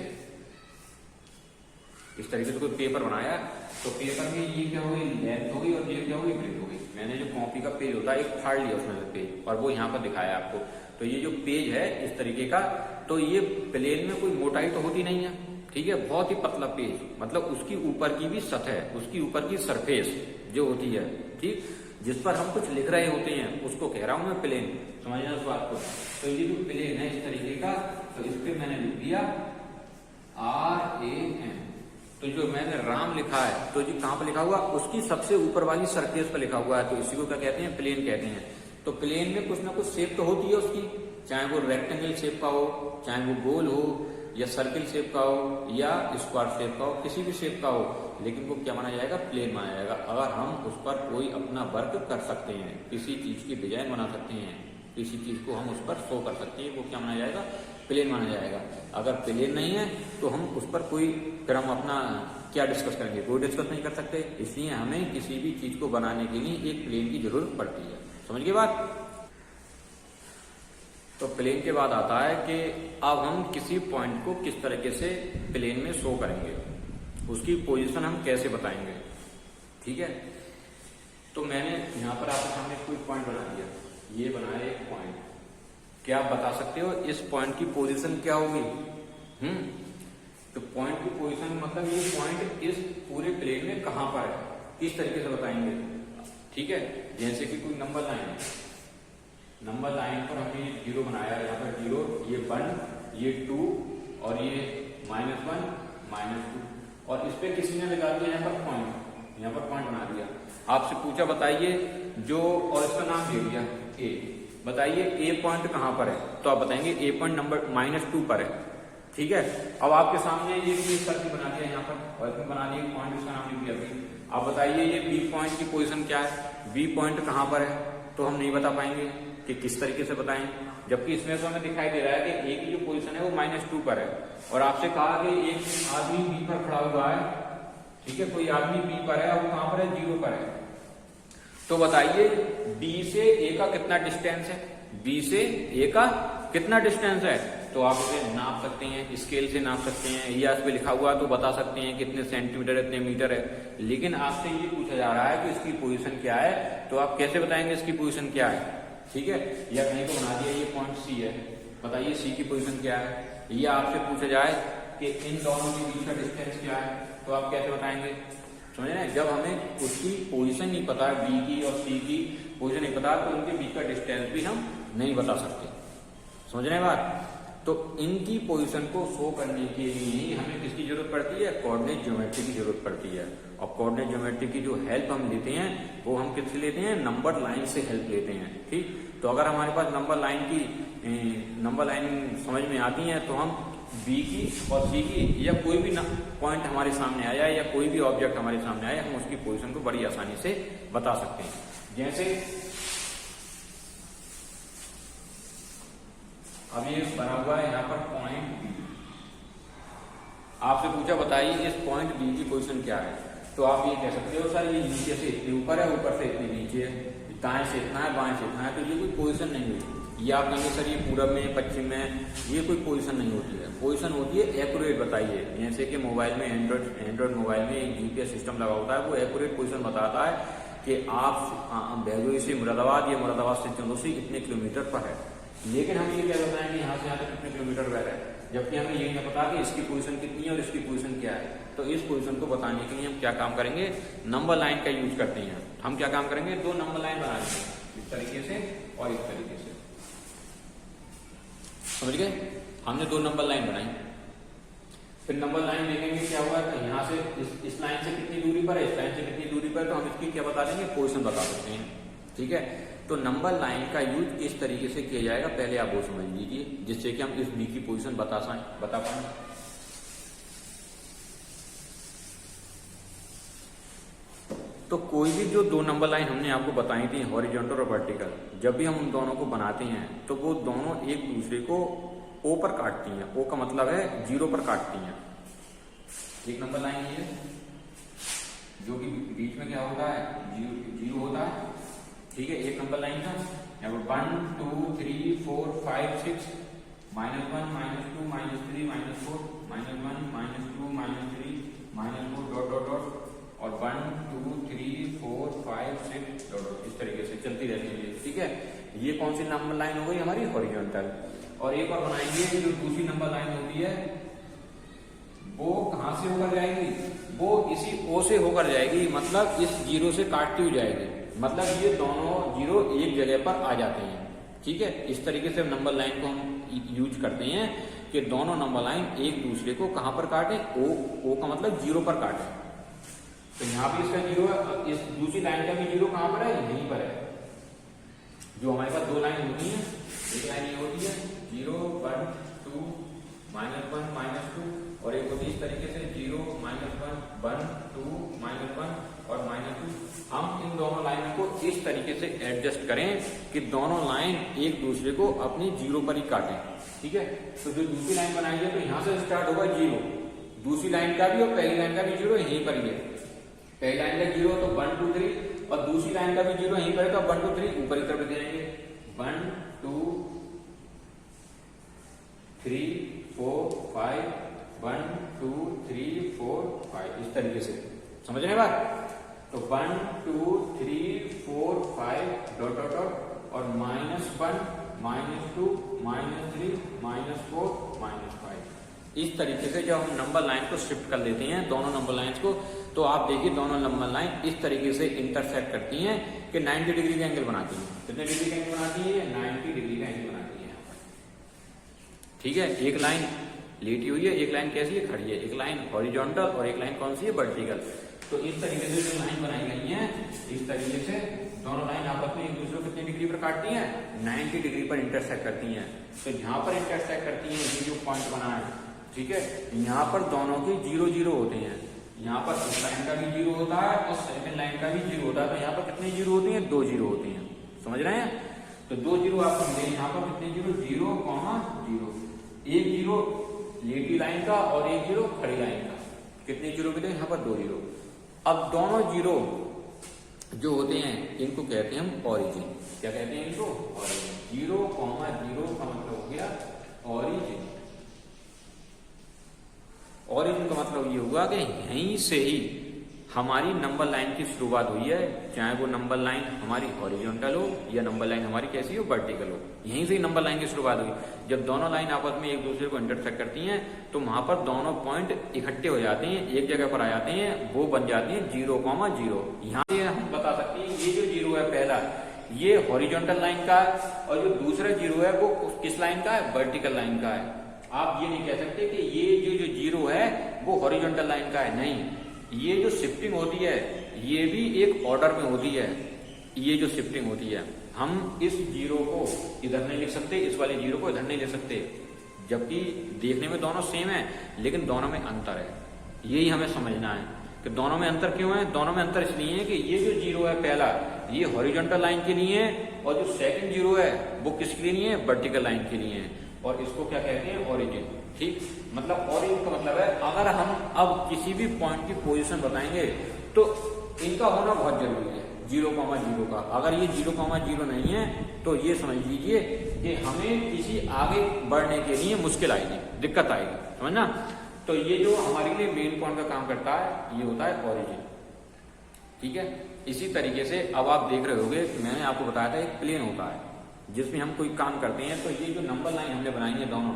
से कोई पेपर बनाया, तो पेपर में ये क्या होगी, लेंथ होगी, और ये क्या होगी, ब्रेथ होगी। मैंने जो कॉपी का पेज होता है एक फाड़ लिया उसमें से पेज, और वो यहाँ पर दिखाया आपको। तो ये जो पेज है इस तरीके का, तो ये प्लेन में कोई मोटाई तो होती नहीं है, ठीक है, बहुत ही पतला पेज, मतलब उसकी ऊपर की भी सतह, उसकी ऊपर की सरफेस जो होती है, ठीक, जिस पर हम कुछ लिख रहे होते हैं, उसको कह रहा हूं मैं प्लेन। समझना उस बात को। तो ये जो प्लेन है इस तरीके का, तो इस पे मैंने लिख दिया RAM। तो जो मैंने राम लिखा है, तो जी कहां पर लिखा हुआ, उसकी सबसे ऊपर वाली सरफेस पर लिखा हुआ है, तो इसी को क्या कहते हैं, प्लेन कहते हैं। तो प्लेन में कुछ ना कुछ शेप तो होती है उसकी, चाहे वो रेक्टेंगल शेप का हो, चाहे वो गोल हो, या सर्किल शेप का हो, या स्क्वायर शेप का हो, किसी भी शेप का हो, लेकिन वो क्या माना जाएगा, प्लेन माना जाएगा। अगर हम उस पर कोई अपना वर्क कर सकते हैं, किसी चीज की डिजाइन बना सकते हैं, किसी चीज को हम उस पर शो कर सकते हैं, वो क्या माना जाएगा, प्लेन माना जाएगा। अगर प्लेन नहीं है तो हम उस पर कोई, फिर हम अपना क्या डिस्कस करेंगे, कोई डिस्कस नहीं कर सकते। इसलिए हमें किसी भी चीज को बनाने के लिए एक प्लेन की जरूरत पड़ती है। समझ गए बात। तो प्लेन के बाद आता है कि अब हम किसी पॉइंट को किस तरीके से प्लेन में शो करेंगे, उसकी पोजीशन हम कैसे बताएंगे। ठीक है, तो मैंने यहां पर आपके सामने कोई पॉइंट बना दिया, ये बनाया एक पॉइंट। क्या आप बता सकते हो इस पॉइंट की पोजीशन क्या होगी? तो पॉइंट की पोजीशन मतलब ये पॉइंट इस पूरे प्लेन में कहां पर है, किस तरीके से बताएंगे। ठीक है, जैसे कि कोई नंबर लाइन है, नंबर लाइन पर हमने 0 बनाया, यहाँ पर 0, ये 1, ये 2, और ये -1, -2, और इस पे किसी ने लगा दिया यहाँ पर पॉइंट, यहाँ पर पॉइंट बना दिया। आपसे पूछा बताइए जो, और इसका नाम दे दिया A, बताइए A पॉइंट कहां पर है, तो आप बताएंगे A पॉइंट नंबर -2 पर है। ठीक है, अब आपके सामने ये सर्कल बना दिया यहाँ पर, और इसमें बना दिया पॉइंट, इसका नाम लिख दिया B। आप बताइए ये B पॉइंट की पोजीशन क्या है, B पॉइंट कहां पर है, तो हम नहीं बता पाएंगे कि किस तरीके से बताएं, जबकि इसमें तो हमें दिखाई दे रहा है कि A की जो पोजीशन है वो -2 पर है, और आपसे कहा कि एक आदमी B पर खड़ा हुआ है। ठीक है, कोई आदमी B पर है और वो कहां पर है, 0 पर है। तो बताइए B से A का कितना डिस्टेंस है, B से A का कितना डिस्टेंस है, तो आप इसे नाप सकते हैं, स्केल से नाप सकते हैं, या इस पे लिखा हुआ तो बता सकते हैं कितने सेंटीमीटर, इतने मीटर है। लेकिन आपसे ये पूछा जा रहा है कि इसकी पोजीशन क्या है, तो आप कैसे बताएंगे इसकी पोजीशन क्या है। ठीक है, या कहीं को बना दिया ये पॉइंट C है, बताइए C की पोजीशन क्या है। या आपसे पूछा जाए कि इन दोनों के बीच का डिस्टेंस क्या है, तो आप कैसे बताएंगे। समझ रहे हैं, जब हमें उसकी पोजीशन नहीं पता, B की और C की पोजीशन नहीं पता, तो उनके बीच का डिस्टेंस भी हम नहीं बता सकते। समझ रहे हैं बात। तो इनकी पोजीशन को शो करने के लिए हमें किसकी जरूरत पड़ती है, कोऑर्डिनेट ज्योमेट्री की जरूरत पड़ती है। और कोऑर्डिनेट ज्योमेट्री की जो हेल्प हम लेते हैं वो हम किससे लेते हैं, नंबर लाइन से हेल्प लेते हैं। ठीक, तो अगर हमारे पास नंबर लाइन समझ में आती है, तो हम B की और C की, या कोई भी पॉइंट हमारे सामने आया, या कोई भी ऑब्जेक्ट हमारे सामने आया, हम उसकी पोजीशन को बड़ी आसानी से बता सकते हैं। जैसे अब ये बना हुआ है यहाँ पर पॉइंट B, आपसे पूछा बताइए इस पॉइंट B की पोजीशन क्या है, तो आप ये कह सकते हो सर ये नीचे से इतने ऊपर है, ऊपर से इतने नीचे है, दाएं से इतना है, बाएं से इतना है, तो ये कोई पोजीशन नहीं हुई। या आप कहेंगे सर ये पूरब में, पश्चिम में, ये कोई पोजीशन नहीं होती है। पोजीशन होती है एक्यूरेट बताइए। जैसे कि मोबाइल में, एंड्रॉइड मोबाइल में एक GPS सिस्टम लगा होता है, वो एक्यूरेट पोजीशन बताता है कि आप बेगूई से मुरादाबाद या मुरादाबाद से चंदोसी इतने किलोमीटर पर है। लेकिन हम ये क्या बताएंगे यहाँ से यहाँ तक कितने किलोमीटर वह है, जबकि हमें ये नहीं पता कि इसकी पोजीशन कितनी है और इसकी पोजीशन क्या है। तो इस पोजीशन को बताने के लिए हम क्या काम करेंगे, नंबर लाइन का यूज करते हैं। हम क्या काम करेंगे, 2 नंबर लाइन बना लेंगे, इस तरीके से और इस तरीके से। समझ गए, हमने 2 नंबर लाइन बनाई। फिर नंबर लाइन देखेंगे क्या हुआ, यहाँ से इस लाइन से कितनी दूरी पर है, इस लाइन से कितनी दूरी पर, तो हम इसकी क्या बता देंगे, पोजीशन बता सकते हैं। ठीक है, तो नंबर लाइन का यूज किस तरीके से किया जाएगा, पहले आप वो समझ लीजिए, जिससे कि हम इस B की पोजीशन बता पाएं। तो कोई भी जो दो नंबर लाइन हमने आपको बताई थी हॉरिजॉन्टल और वर्टिकल, जब भी हम उन दोनों को बनाते हैं तो वो दोनों एक दूसरे को ओ पर काटती हैं। ओ का मतलब है जीरो पर काटती हैं। एक नंबर लाइन ये जो कि बीच में क्या होता है, जीरो होता है, ठीक है। एक नंबर लाइन का 1 2 3 4 5 6 -1 -2 -3 -4 -1 -2 -3 -4 डॉट डॉट डॉट और 1 2 3 4 5 6 डॉट, इस तरीके से चलती रहती है, ठीक है। ये कौन सी नंबर लाइन हो गई हमारी हॉरिजॉन्टल। और एक और बनाएंगे जो दूसरी नंबर लाइन होती है वो कहां से होकर जाएगी, वो इसी ओ से होकर जाएगी, मतलब इस जीरो से काटती हुई जाएगी, मतलब ये दोनों जीरो एक जगह पर आ जाते हैं, ठीक है। इस तरीके से नंबर लाइन को हम यूज करते हैं कि दोनों नंबर लाइन एक दूसरे को कहां पर काटे, ओ का मतलब जीरो पर काटे। तो यहाँ भी इसका जीरो है, इस दूसरी लाइन का भी जीरो कहां पर है, यहीं पर है। जो हमारे पास दो लाइन होती है, एक लाइन ये होती है 0 1 2 -1 -2 और एक होती है इस तरीके से 0 -1 1 2 -1 और -2। हम इन दोनों लाइनों को इस तरीके से एडजस्ट करें कि दोनों लाइन एक दूसरे को अपनी जीरो पर ही काटें, ठीक है। तो जो दूसरी लाइन बनाई है तो यहां से स्टार्ट होगा जीरो, दूसरी लाइन का भी और पहली लाइन का भी जीरो यहीं पर ही है। पहली लाइन का जीरो तो 1 2 3 और दूसरी लाइन का भी जीरो यहीं पर है, तो 1 2 3 ऊपर की तरफ लिख जाएंगे 1 2 3 4 5 1 2 3 4 5, इस तरीके से समझ रहे हैं बात। तो 1 2 3 4 5 डॉट डॉट डॉट और -1 -2 -3 -4 -5, इस तरीके से जब हम नंबर लाइन को शिफ्ट कर लेते हैं दोनों नंबर लाइंस को, तो आप देखिए दोनों नंबर लाइन इस तरीके से इंटरसेक्ट करती हैं कि 90 डिग्री का एंगल बनाती हैं। कितने डिग्री का एंगल बनाती है, 90 डिग्री का एंगल बनाती है, ठीक है। एक लाइन लेटी हुई है, एक लाइन कैसी है, खड़ी है, एक लाइन हॉरिजॉन्टल और एक लाइन कौन सी है, वर्टिकल। तो इस तरीके से जो लाइन बनाई गई है, इस तरीके से दोनों लाइन आपस में एक दूसरे को कितने डिग्री पर काटती हैं, 90 डिग्री पर इंटरसेक्ट करती हैं। तो जहां पर इंटरसेक्ट करती हैं ये जो पॉइंट बना है, ठीक है, यहाँ पर दोनों के 0 0 होते हैं। यहाँ पर इस लाइन का भी जीरो होता है और सेकंड लाइन का भी जीरो होता है। तो यहाँ पर कितने जीरो होते हैं, 2 जीरो होते हैं, समझ रहे हैं। तो 2 जीरो आपको मिले, यहाँ पर कितने जीरो, 0 0, एक जीरो लेटी लाइन का और एक जीरो खड़ी लाइन का, कितने जीरो मिले, यहाँ पर 2 जीरो। अब दोनों जीरो जो होते हैं इनको कहते हैं हम ऑरिजिन। क्या कहते हैं इनको, ऑरिजिन। 0 0 का मतलब हो गया ऑरिजिन। ऑरिजिन का मतलब ये हुआ कि यहीं से ही हमारी नंबर लाइन की शुरुआत हुई है, चाहे वो नंबर लाइन हमारी हॉरिजॉन्टल हो या नंबर लाइन हमारी कैसी हो, वर्टिकल हो, यहीं से ही नंबर लाइन की शुरुआत हुई। जब दोनों लाइन आपस में एक दूसरे को इंटरसेक्ट करती हैं तो वहां पर दोनों पॉइंट इकट्ठे हो जाते हैं, एक जगह पर आ जाते हैं, वो बन जाती है 0 0। यहाँ से हम बता सकते हैं ये जो जीरो है पहला, ये हॉरिजॉन्टल लाइन का है और जो दूसरा जीरो है वो किस लाइन का है, वर्टिकल लाइन का है। आप ये नहीं कह सकते कि ये जो जीरो है वो हॉरिजॉन्टल लाइन का है, नहीं। ये जो शिफ्टिंग होती है ये भी एक ऑर्डर में होती है। ये जो शिफ्टिंग होती है, हम इस जीरो को इधर नहीं लिख सकते, इस वाले जीरो को इधर नहीं लिख सकते, जबकि देखने में दोनों सेम है लेकिन दोनों में अंतर है। यही हमें समझना है कि दोनों में अंतर क्यों है। दोनों में अंतर इसलिए है कि ये जो जीरो है पहला, ये हॉरिजॉन्टल लाइन के लिए है और जो सेकंड जीरो है वो किसके लिए है, वर्टिकल लाइन के लिए है, और इसको क्या कहते हैं, ऑरिजिन। ठीक, मतलब ऑरिजिन का मतलब है अगर हम अब किसी भी पॉइंट की पोजीशन बताएंगे तो इनका होना बहुत जरूरी है, 0 0 का। अगर ये 0 0 नहीं है तो ये समझ लीजिए कि हमें किसी आगे बढ़ने के लिए मुश्किल आएगी, दिक्कत आएगी, समझना। तो ये जो हमारे लिए मेन पॉइंट का काम करता है ये होता है ऑरिजिन, ठीक है। इसी तरीके से अब आप देख रहे होंगे, मैंने आपको बताया था एक प्लेन होता है जिसमें हम कोई काम करते हैं। तो ये जो नंबर लाइन हमने बनाई है दोनों,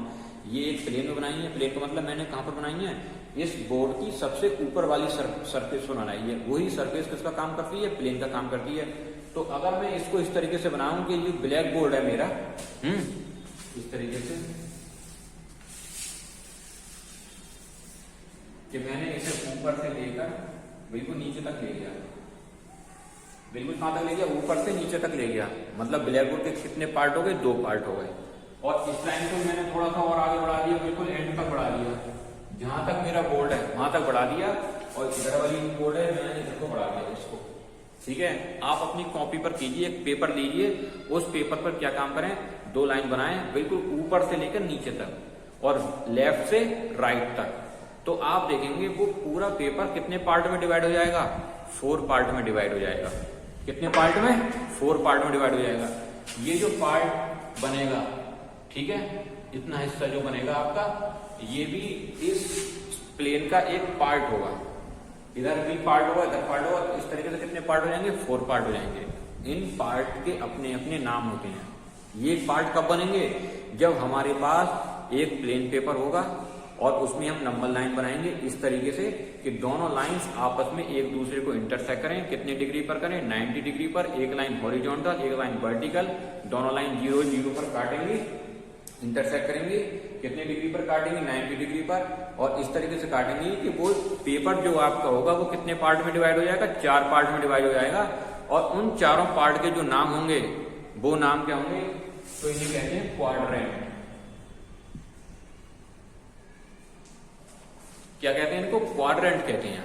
ये एक प्लेन में बनाई है। प्लेन का मतलब मैंने कहां पर बनाई है, इस बोर्ड की सबसे ऊपर वाली सरफेस पर बनाई है। वही सरफेस किसका काम करती है, प्लेन का काम करती है। तो अगर मैं इसको इस तरीके से बनाऊं कि ये ब्लैक बोर्ड है मेरा, इस तरीके से कि मैंने इसे ऊपर से लेकर बिल्कुल नीचे तक ले गया, बिल्कुल कहां तक ले गया, ऊपर से नीचे तक ले गया। मतलब ब्लैक बोर्ड के कितने पार्ट हो गए, 2 पार्ट हो गए। और इस लाइन को मैंने थोड़ा सा और आगे बढ़ा दिया, बिल्कुल एंड तक बढ़ा दिया, जहां तक मेरा बोर्ड है वहां तक बढ़ा दिया। और इधर वाली बोर्ड है, मैंने इधर को बढ़ा दिया इसको, ठीक है, आप अपनी कॉपी पर कीजिए, एक पेपर लीजिए, उस पेपर पर क्या काम करें, 2 लाइन बनाएं बिल्कुल ऊपर से लेकर नीचे तक और लेफ्ट से राइट तक। तो आप देखेंगे वो पूरा पेपर कितने पार्ट में डिवाइड हो जाएगा, 4 पार्ट में डिवाइड हो जाएगा। कितने पार्ट में, 4 पार्ट में डिवाइड हो जाएगा। ये जो पार्ट बनेगा, ठीक है, इतना हिस्सा जो बनेगा आपका, ये भी इस प्लेन का एक पार्ट होगा। इधर भी पार्ट होगा, इधर पार्ट होगा। इस तरीके से कितने पार्ट हो जाएंगे, 4 पार्ट हो जाएंगे। इन पार्ट के अपने अपने नाम होते हैं। ये पार्ट कब बनेंगे, जब हमारे पास एक प्लेन पेपर होगा और उसमें हम नंबर लाइन बनाएंगे इस तरीके से कि दोनों लाइंस आपस में एक दूसरे को इंटरसेक्ट करें। कितने डिग्री पर करें, 90 डिग्री पर। एक लाइन हॉरिजॉन्टल, एक लाइन वर्टिकल, दोनों लाइन 0 0 पर काटेंगे, इंटरसेक्ट करेंगे। कितने डिग्री पर काटेंगे, 90 डिग्री पर। और इस तरीके से काटेंगे कि वो पेपर जो आपका होगा वो कितने पार्ट में डिवाइड हो जाएगा, 4 पार्ट में डिवाइड हो जाएगा। और उन चारों पार्ट के जो नाम होंगे वो नाम क्या होंगे, तो इन्हें कहते हैं क्वाड्रेंट। क्या कहते हैं इनको, क्वाड्रेंट कहते हैं।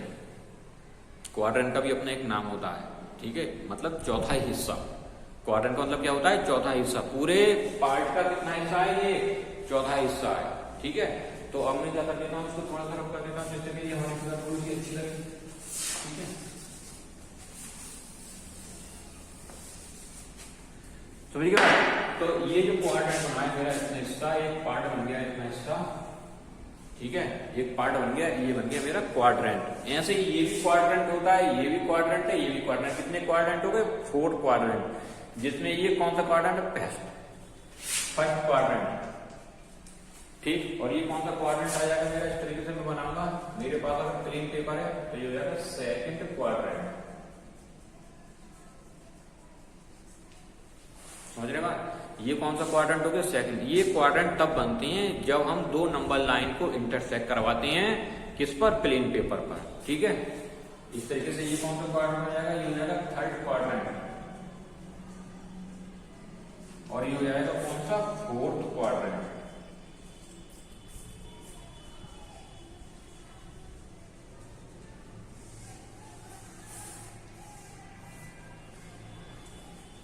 क्वाड्रेंट का भी अपना एक नाम होता है, ठीक है, मतलब चौथा हिस्सा। क्वाड्रेंट का मतलब क्या होता है, चौथा हिस्सा। पूरे पार्ट का कितना हिस्सा है, ये चौथा हिस्सा है, ठीक है। तो अब मैं क्या कर देता हूँ, इसको थोड़ा सा रब कर देता हूँ जिससे कि ये हमारी थोड़ी सी अच्छी लगे, ठीक है। समझ गया। तो ये जो क्वाड्रेंट बना है मेरा, इतना हिस्सा, एक पार्ट बन गया इतना हिस्सा, ठीक है, एक पार्ट बन गया, ये बन गया मेरा क्वाड्रेंट। ऐसे ही ये भी क्वाड्रेंट होता है, ये भी क्वाड्रेंट है, ये भी क्वाड्रेंट। कितने क्वाड्रेंट हो गए, 4 क्वाड्रेंट, जिसमें ये कौन सा क्वाड्रेंट है, फर्स्ट क्वाड्रेंट, ठीक। और ये कौन सा क्वाड्रेंट आ जाएगा मेरा, इस तरीके से मैं बनाऊंगा। मेरे पास अगर प्लेन पेपर है तो ये हो जाएगा सेकंड क्वाड्रेंट। समझ रहे बात, ये कौन सा क्वाड्रेंट हो गया, सेकंड। ये क्वाड्रेंट तब बनते हैं जब हम 2 नंबर लाइन को इंटरसेक्ट करवाते हैं, किस पर, प्लेन पेपर पर, ठीक है। इस तरीके से ये कौन सा क्वाड्रेंट हो जाएगा, ये हो जाएगा थर्ड क्वाड्रेंट। और ये हो जाएगा कौन सा, फोर्थ क्वाड्रेंट।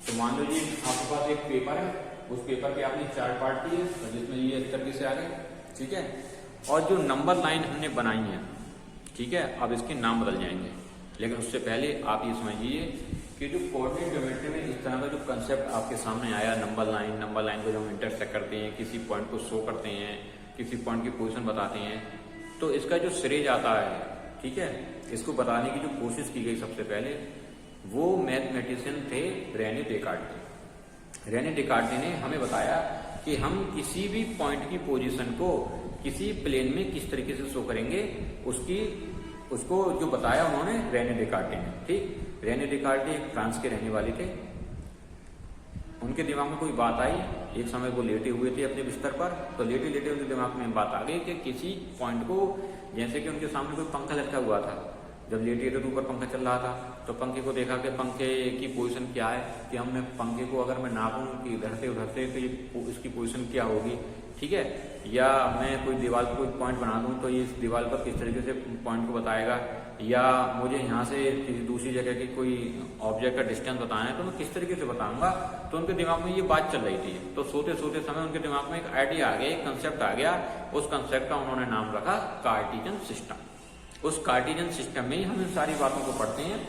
तो मान लीजिए आपके पास एक पेपर है, उस पेपर के आपने 4 पार्ट किए और जिसमें ये इस तरीके से आ गए, ठीक है। और जो नंबर लाइन हमने बनाई है, ठीक है, अब इसके नाम बदल जाएंगे। लेकिन उससे पहले आप ये समझिए कि जो कोऑर्डिनेट ज्योमेट्री में इस तरह का जो कंसेप्ट आपके सामने आया, नंबर लाइन को जब हम इंटरसेक्ट करते हैं, किसी पॉइंट को शो करते हैं, किसी पॉइंट की पोजीशन बताते हैं, तो इसका जो श्रेय जाता है, ठीक है, इसको बताने की जो कोशिश की गई सबसे पहले, वो मैथमेटिशियन थे रेने डेकार्टे। रेने डेकार्टे ने हमें बताया कि हम किसी भी पॉइंट की पोजीशन को किसी प्लेन में किस तरीके से शो करेंगे, उसको जो बताया उन्होंने रेने डेकार्टे ने, ठीक। रेने डेकार्टे एक फ्रांस के रहने वाले थे। उनके दिमाग में कोई बात आई, एक समय वो लेटे हुए थे अपने बिस्तर पर, तो लेटे लेटे उनके दिमाग में बात आ गई कि किसी पॉइंट को, जैसे कि उनके सामने कोई पंखा लटका हुआ था, जब लेटे थे तो ऊपर पंखा चल रहा था, तो पंखे को देखा कि पंखे की पोजीशन क्या है, कि हमने पंखे को अगर मैं नापूं कि इधर से उधर से तो ये इसकी पोजीशन क्या होगी, ठीक है। या मैं कोई दीवार पर कोई पॉइंट बना दूं तो ये इस दीवार पर किस तरीके से पॉइंट को बताएगा, या मुझे यहाँ से किसी दूसरी जगह की कोई ऑब्जेक्ट का डिस्टेंस बताना है तो मैं किस तरीके से बताऊंगा। तो उनके दिमाग में ये बात चल रही थी। तो सोते सोते समय उनके दिमाग में एक आइडिया आ गया, एक कंसेप्ट आ गया। उस कंसेप्ट का उन्होंने नाम रखा कार्टेशियन सिस्टम। उस कार्टेशियन सिस्टम में ही हम इन सारी बातों को पढ़ते हैं,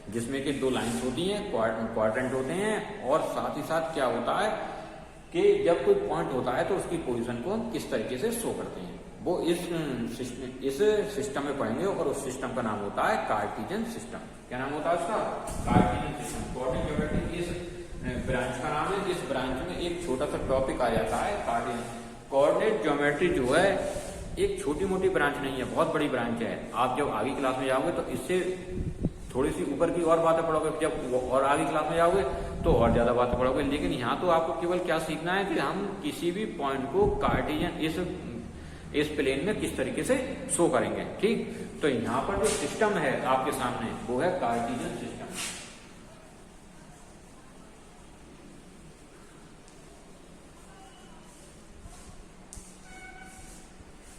जिसमें कि 2 लाइन्स होती हैं, क्वाड्रेंट होते हैं, और साथ ही साथ क्या होता है कि जब कोई पॉइंट होता है तो उसकी पोजीशन को हम किस तरीके से शो करते हैं, वो इस सिस्टम में पढ़ेंगे। और उस सिस्टम का नाम होता है कार्टेशियन सिस्टम। क्या नाम होता है उसका, कार्टेशियन सिस्टम। कोऑर्डिनेट ज्योमेट्री इस ब्रांच का नाम है। इस ब्रांच में एक छोटा सा टॉपिक आ जाता है कार्टेशियन। कोऑर्डिनेट ज्योमेट्री जो है एक छोटी मोटी ब्रांच नहीं है, बहुत बड़ी ब्रांच है। आप जब आगे क्लास में जाओगे तो इससे थोड़ी सी ऊपर की और बातें पढ़ोगे, जब और आगे क्लास में जाओगे तो और ज्यादा बातें पढ़ोगे। लेकिन यहाँ तो आपको केवल क्या सीखना है कि हम किसी भी पॉइंट को कार्टेशियन इस प्लेन में किस तरीके से शो करेंगे, ठीक। तो यहाँ पर जो सिस्टम है आपके सामने वो है कार्टेशियन सिस्टम।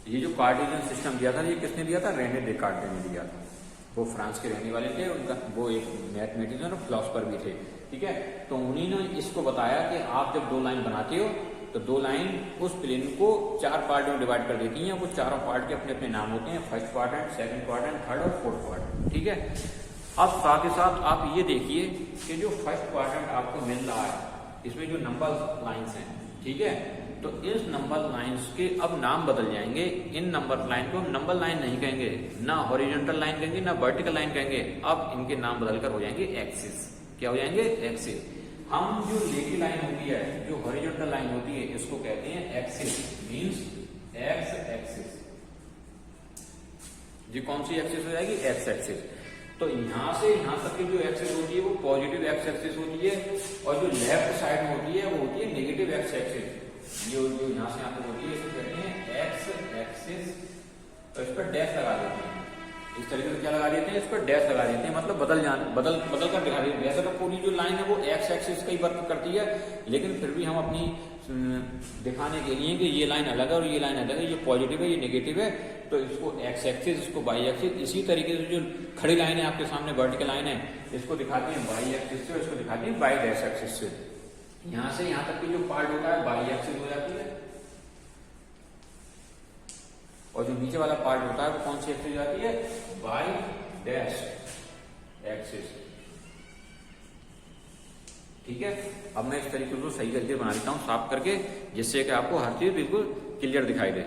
ये जो कार्टेशियन सिस्टम दिया था, ये किसने दिया था, रेने डेकार्टे ने दिया था, वो फ्रांस के रहने वाले थे, उनका वो एक मैथमेटिशियन और फिलोसफर भी थे, ठीक है। तो उन्हीं ने इसको बताया कि आप जब 2 लाइन बनाते हो तो 2 लाइन उस प्लेन को 4 पार्ट में डिवाइड कर देती हैं। वो चारों पार्ट के अपने अपने नाम होते हैं, first quadrant, second quadrant, third और फोर्थ क्वाड्रेंट, ठीक है। अब साथ ही साथ आप ये देखिए कि जो फर्स्ट क्वाड्रेंट आपको मिल रहा है इसमें जो नंबर लाइन्स हैं, ठीक है, तो इस नंबर लाइन्स के अब नाम बदल जाएंगे। इन नंबर लाइन को हम नंबर लाइन नहीं कहेंगे, ना हॉरिजॉन्टल लाइन कहेंगे, ना वर्टिकल लाइन कहेंगे। अब इनके नाम बदलकर हो जाएंगे एक्सिस। क्या हो जाएंगे? एक्सिस। हम जो लेकी लाइन होती है, जो हॉरिजॉन्टल लाइन होती है, इसको कहते हैं एक्सिस, मींस एक्स एक्सिस। ये कौन सी एक्सिस हो जाएगी? X axis. तो यहां से यहां तक की जो एक्सिस होती है वो पॉजिटिव एक्स एक्सिस होती है, और जो लेफ्ट साइड में होती है वो होती है नेगेटिव एक्स एक्सिस। जो यहां से यहां तक होती है इसको कहते हैं एक्स एक्सिस। तो इस पर डैश लगा देते हैं, इस तरीके से क्या लगा देते हैं? इस पर डैश लगा देते हैं, मतलब बदल कर दिखा देते हैं। वैसे तो पूरी जो लाइन है वो एक्स एक्सिस का ही वर्क करती है, लेकिन फिर भी हम अपनी दिखाने के लिए कि ये लाइन अलग है और ये लाइन अलग है, ये पॉजिटिव है, ये नेगेटिव है, तो इसको एक्स एक्सिस, इसको वाई एक्सिस। इसी तरीके से जो खड़ी लाइन है आपके सामने, वर्टिकल लाइन है, इसको दिखाते हैं वाई एक्सिस से, इसको दिखाते हैं वाई डैश एक्सिस से। यहां से यहां तक की जो पार्ट होता है वाई एक्सिस हो जाती है, और जो नीचे वाला पार्ट होता है वो कौन सी एक्सिस हो जाती है? वाई डैश एक्सिस, ठीक है। अब मैं इस तरीके को सही करके बना देता हूं, साफ करके, जिससे कि आपको हर चीज बिल्कुल क्लियर दिखाई दे।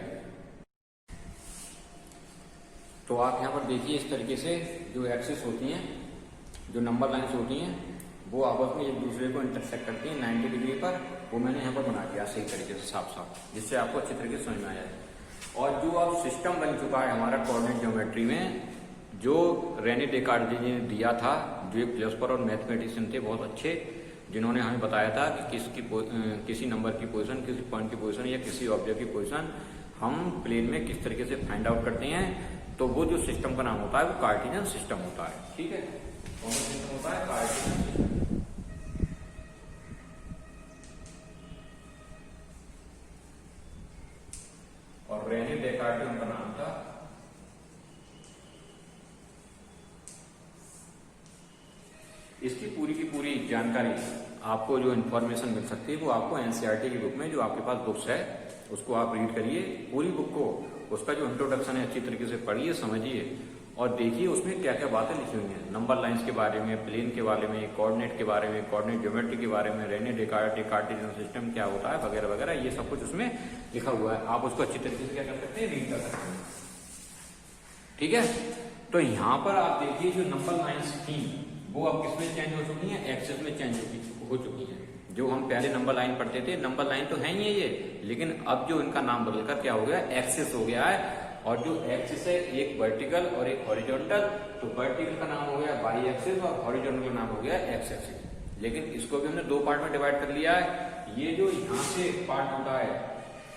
तो आप यहां पर देखिए, इस तरीके से जो एक्सिस होती हैं, जो नंबर लाइन्स होती हैं, वो आपस में एक दूसरे को इंटरसेक्ट करती हैं 90 डिग्री पर। वो मैंने यहाँ पर बना दिया सही तरीके से, साफ साफ, जिससे आपको अच्छी तरीके से समझ में आ जाए। और जो अब सिस्टम बन चुका है हमारा कोऑर्डिनेट ज्योमेट्री में, जो रेने डेकार्ट जी ने दिया था, जो एक फिलोसफर और मैथमेटिशियन थे बहुत अच्छे, जिन्होंने हमें बताया था कि किसी नंबर की पोजीशन, किसी पॉइंट की पोजीशन या किसी ऑब्जेक्ट की पोजीशन हम प्लेन में किस तरीके से फाइंड आउट करते हैं। तो वो जो सिस्टम का नाम होता है वो कार्टेशियन सिस्टम होता है, ठीक है। कौन सा सिस्टम होता है? Cartesian system. और रेने डेकार्ट उनका नाम था। इसकी पूरी की पूरी जानकारी आपको, जो इन्फॉर्मेशन मिल सकती है, वो आपको एनसीईआरटी की बुक में, जो आपके पास बुक्स है, उसको आप रीड करिए पूरी बुक को। उसका जो इंट्रोडक्शन है अच्छी तरीके से पढ़िए, समझिए और देखिए उसमें क्या क्या बातें लिखी हुई हैं, नंबर लाइंस के बारे में, प्लेन के बारे में, कोऑर्डिनेट के बारे में, कोऑर्डिनेट ज्योमेट्री के बारे में, रेने डेकार्ट, कार्टेशियन सिस्टम क्या होता है, वगैरह वगैरह, ये सब कुछ उसमें लिखा हुआ है। आप उसको अच्छी तरीके से क्या कर सकते हैं? रीड कर सकते हैं, ठीक है। तो यहाँ पर आप देखिए, जो नंबर लाइन्स थी वो अब किसमें चेंज हो चुकी है? एक्सिस में चेंज हो चुकी है। जो हम पहले नंबर लाइन पढ़ते थे, नंबर लाइन तो है ही है ये, लेकिन अब जो इनका नाम बदलकर क्या हो गया? एक्सिस हो गया है। और जो एक्सिस है, एक वर्टिकल और एक हॉरिजॉन्टल, तो वर्टिकल का नाम हो गया वाई एक्सिस और हॉरिजॉन्टल का नाम हो गया एक्स एक्सिस। लेकिन इसको भी हमने 2 पार्ट में डिवाइड कर लिया है। ये जो यहाँ से पार्ट होता है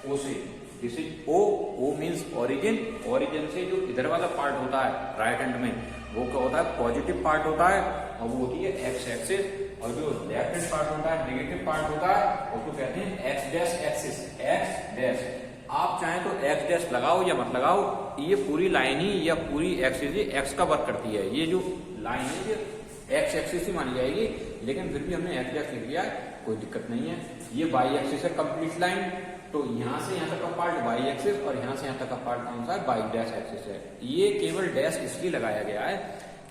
ओ से, this is O, O means origin, origin से जो इधर वाला पार्ट होता है राइट हैंड में, वो क्या होता है? पॉजिटिव पार्ट होता है, और वो होती है एक्स एक्सिस। और जो लेफ्ट हैंड पार्ट होता है, नेगेटिव पार्ट होता है, उसको कहते हैं x dash axis, x dash. आप चाहें तो एक्स डैश लगाओ या मत लगाओ, ये पूरी लाइन ही या पूरी एक्सिस ही एक्स का वर्क करती है। ये जो लाइन है ये एक्स एक्सिस ही मानी जाएगी, लेकिन फिर भी हमने एक्स डैश लिख दिया है, कोई दिक्कत नहीं है। ये वाई एक्सिस है कंप्लीट लाइन, तो यहां से यहां तक का पार्ट वाई एक्सिस और यहां से यहां तक का पार्ट कौन सा है? वाई डैश एक्सिस है। ये केवल डैश इसलिए लगाया गया है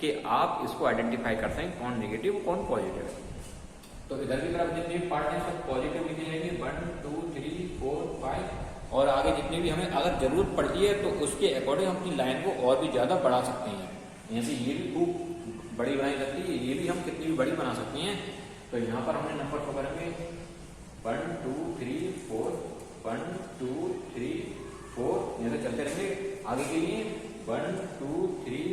कि आप इसको आइडेंटिफाई कर सकें कौन नेगेटिव कौन पॉजिटिव है। तो इधर की तरफ जितने भी पार्ट हैं सब पॉजिटिव लिखे जाएंगे, 1 2 3 4 5, और आगे जितनी भी हमें अगर जरूरत पड़ती है तो उसके अकॉर्डिंग हम अपनी लाइन को और भी ज्यादा बढ़ा सकते हैं। यहाँ से ये भी खूब बड़ी बनाई जाती है, ये भी हम कितनी भी बड़ी बना सकते हैं। तो यहाँ पर हमने नंबर को करेंगे 1 2 3 4, 1 2 3 4, यहाँ से चलते रहेंगे आगे के लिए 1 2 3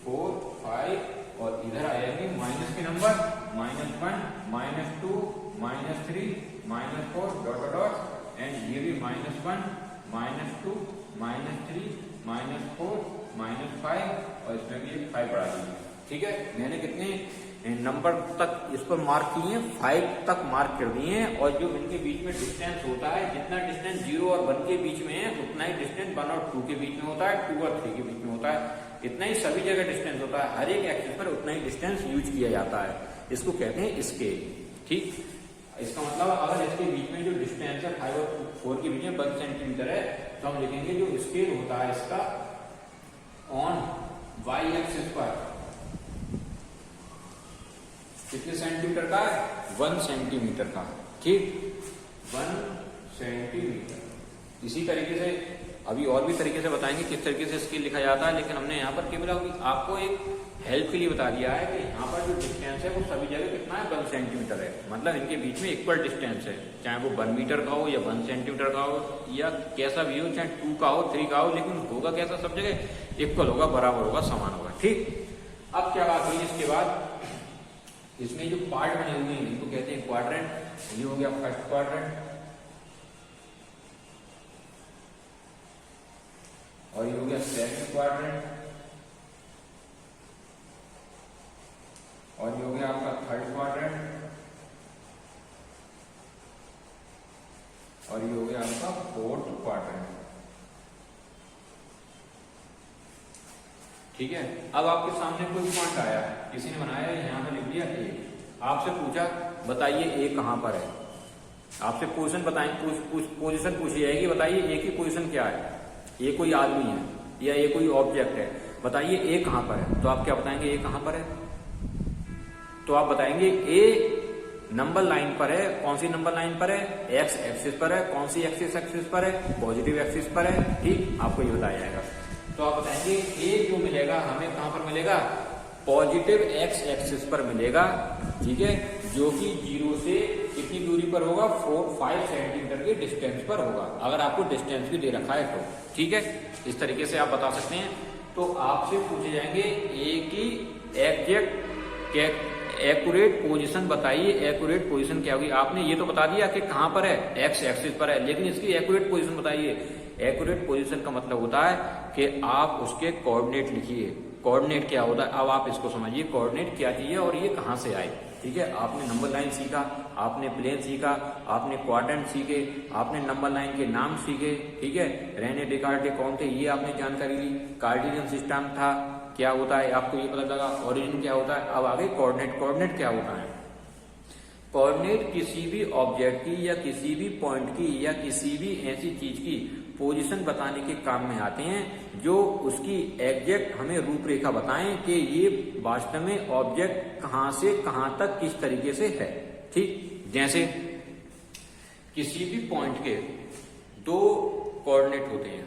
4 5, और इधर आ जाएंगे माइनस के नंबर, -1 -2 -3 -4 डॉट डॉट, एंड ये भी -1 -2 -3 -4 -5, और इसमें भी 5 बढ़ा दीजिए, ठीक है। मैंने कितने नंबर तक इस पर मार्क किए, 5 तक मार्क कर दिए हैं, और जो इनके बीच में डिस्टेंस होता है, जितना डिस्टेंस 0 और 1 के बीच में है उतना ही डिस्टेंस 1 और 2 के बीच में होता है, 2 और 3 के बीच में होता है, इतना ही सभी जगह डिस्टेंस होता है, हर एक एक्सिस पर उतना ही डिस्टेंस यूज किया जाता है। इसको कहते हैं स्केल। ठीक, इसका मतलब अगर इसके बीच में जो डिस्टेंस है 5 और 4 के बीच में 1 सेंटीमीटर है, तो हम लिखेंगे जो स्केल होता है इसका ऑन वाई एक्सिस पर कितने सेंटीमीटर का है, 1 सेंटीमीटर का। ठीक, 1 सेंटीमीटर। इसी तरीके से अभी और भी तरीके से बताएंगे किस तरीके से स्केल लिखा जाता है, लेकिन हमने यहाँ पर केवल आपको एक हेल्प के लिए बता दिया है कि यहाँ पर जो डिस्टेंस है वो सभी जगह कितना है, 1 सेंटीमीटर है। मतलब इनके बीच में इक्वल डिस्टेंस है, चाहे वो 1 मीटर का हो या 1 सेंटीमीटर का हो या कैसा भी हो, चाहे 2 का हो 3 का हो, लेकिन होगा कैसा, सब जगह इक्वल होगा, बराबर होगा, समान होगा। ठीक, अब क्या बात हुई इसके बाद, इसमें जो पार्ट बने हुए हैं इनको कहते हैं क्वाड्रेंट। ये हो गया फर्स्ट क्वाड्रेंट, और ये हो गया सेकंड क्वाड्रेंट, और ये हो गया आपका थर्ड क्वाड्रेंट, और ये हो गया आपका फोर्थ क्वाड्रेंट। ठीक है, अब आपके सामने कोई पॉइंट आया है, किसी ने बनाया है, यहाँ पे लिख दिया ए, आपसे पूछा बताइए ए कहां पर है, आपसे पोजीशन बताएंगे, पोजीशन पूछी जाएगी, बताइए ए की पोजीशन क्या है, ये कोई आदमी है या ये कोई ऑब्जेक्ट है, बताइए ए कहां पर है। तो आप क्या बताएंगे, ए कहां पर है, तो आप बताएंगे ए नंबर लाइन पर है। कौन सी नंबर लाइन पर है, एक्स एक्सिस पर है। कौन सी एक्सिस पर है, पॉजिटिव एक्सिस पर है। ठीक, आपको ये बताया जाएगा। तो आप बताएंगे ए जो मिलेगा हमें कहां पर मिलेगा, पॉजिटिव एक्स एक्सिस पर मिलेगा। ठीक है, जो कि 0 से कितनी दूरी पर होगा, 5 सेंटीमीटर के डिस्टेंस पर होगा, अगर आपको डिस्टेंस भी दे रखा है तो। ठीक है, इस तरीके से आप बता सकते हैं। तो आपसे पूछे जाएंगे ए की एग्जैक्ट एक्यूरेट पोजीशन बताइए, एक्यूरेट पोजीशन क्या होगी। आपने ये तो बता दिया कि कहां पर है, एक्स एक्सिस पर है, लेकिन इसकी एक्यूरेट पोजीशन बताइए। एक्यूरेट पोजीशन का मतलब होता है कि आप उसके कोऑर्डिनेट लिखिए। कोऑर्डिनेट क्या होता है, अब आप इसको समझिए, कोऑर्डिनेट क्या चीज है और ये कहां से आए। ठीक है, आपने नंबर लाइन सीखा, आपने प्लेन सीखा, आपने क्वाड्रेंट सीखे, आपने नंबर लाइन के नाम सीखे। ठीक है, रेने डेकार्टे कौन थे ये आपने जानकारी ली, कार्टेशियन सिस्टम था क्या होता है आपको ये पता लगा, ओरिजिन क्या होता है। अब आगे कोऑर्डिनेट, कोऑर्डिनेट क्या होता है, कोऑर्डिनेट किसी भी ऑब्जेक्ट की या किसी भी पॉइंट की या किसी भी ऐसी चीज की पोजीशन बताने के काम में आते हैं, जो उसकी एग्जैक्ट हमें रूपरेखा बताएं कि ये वास्तव में ऑब्जेक्ट कहां से कहां तक किस तरीके से है। ठीक, जैसे किसी भी पॉइंट के 2 कोऑर्डिनेट होते हैं।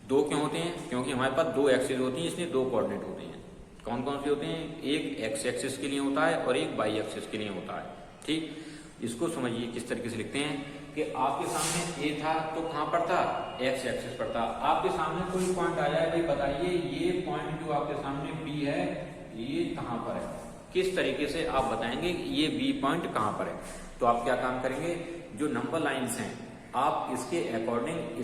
2 क्यों होते हैं, क्योंकि हमारे पास 2 एक्सिस होती हैं, इसलिए 2 कोऑर्डिनेट होते हैं। कौन कौन से होते हैं, एक एक्स एक्सिस के लिए होता है और एक वाई एक्सिस के लिए होता है। ठीक, इसको समझिए किस तरीके से लिखते हैं कि आपके सामने ए था तो कहां पर था, एक्स एक्सिस पर था। आपके सामने कोई पॉइंट आया है, भाई बताइए ये पॉइंट जो आपके सामने बी है ये कहां पर है। किस तरीके से आप बताएंगे ये बी पॉइंट कहां पर है। तो आप क्या काम करेंगे, जो नंबर लाइन्स हैं आप इसके अकॉर्डिंग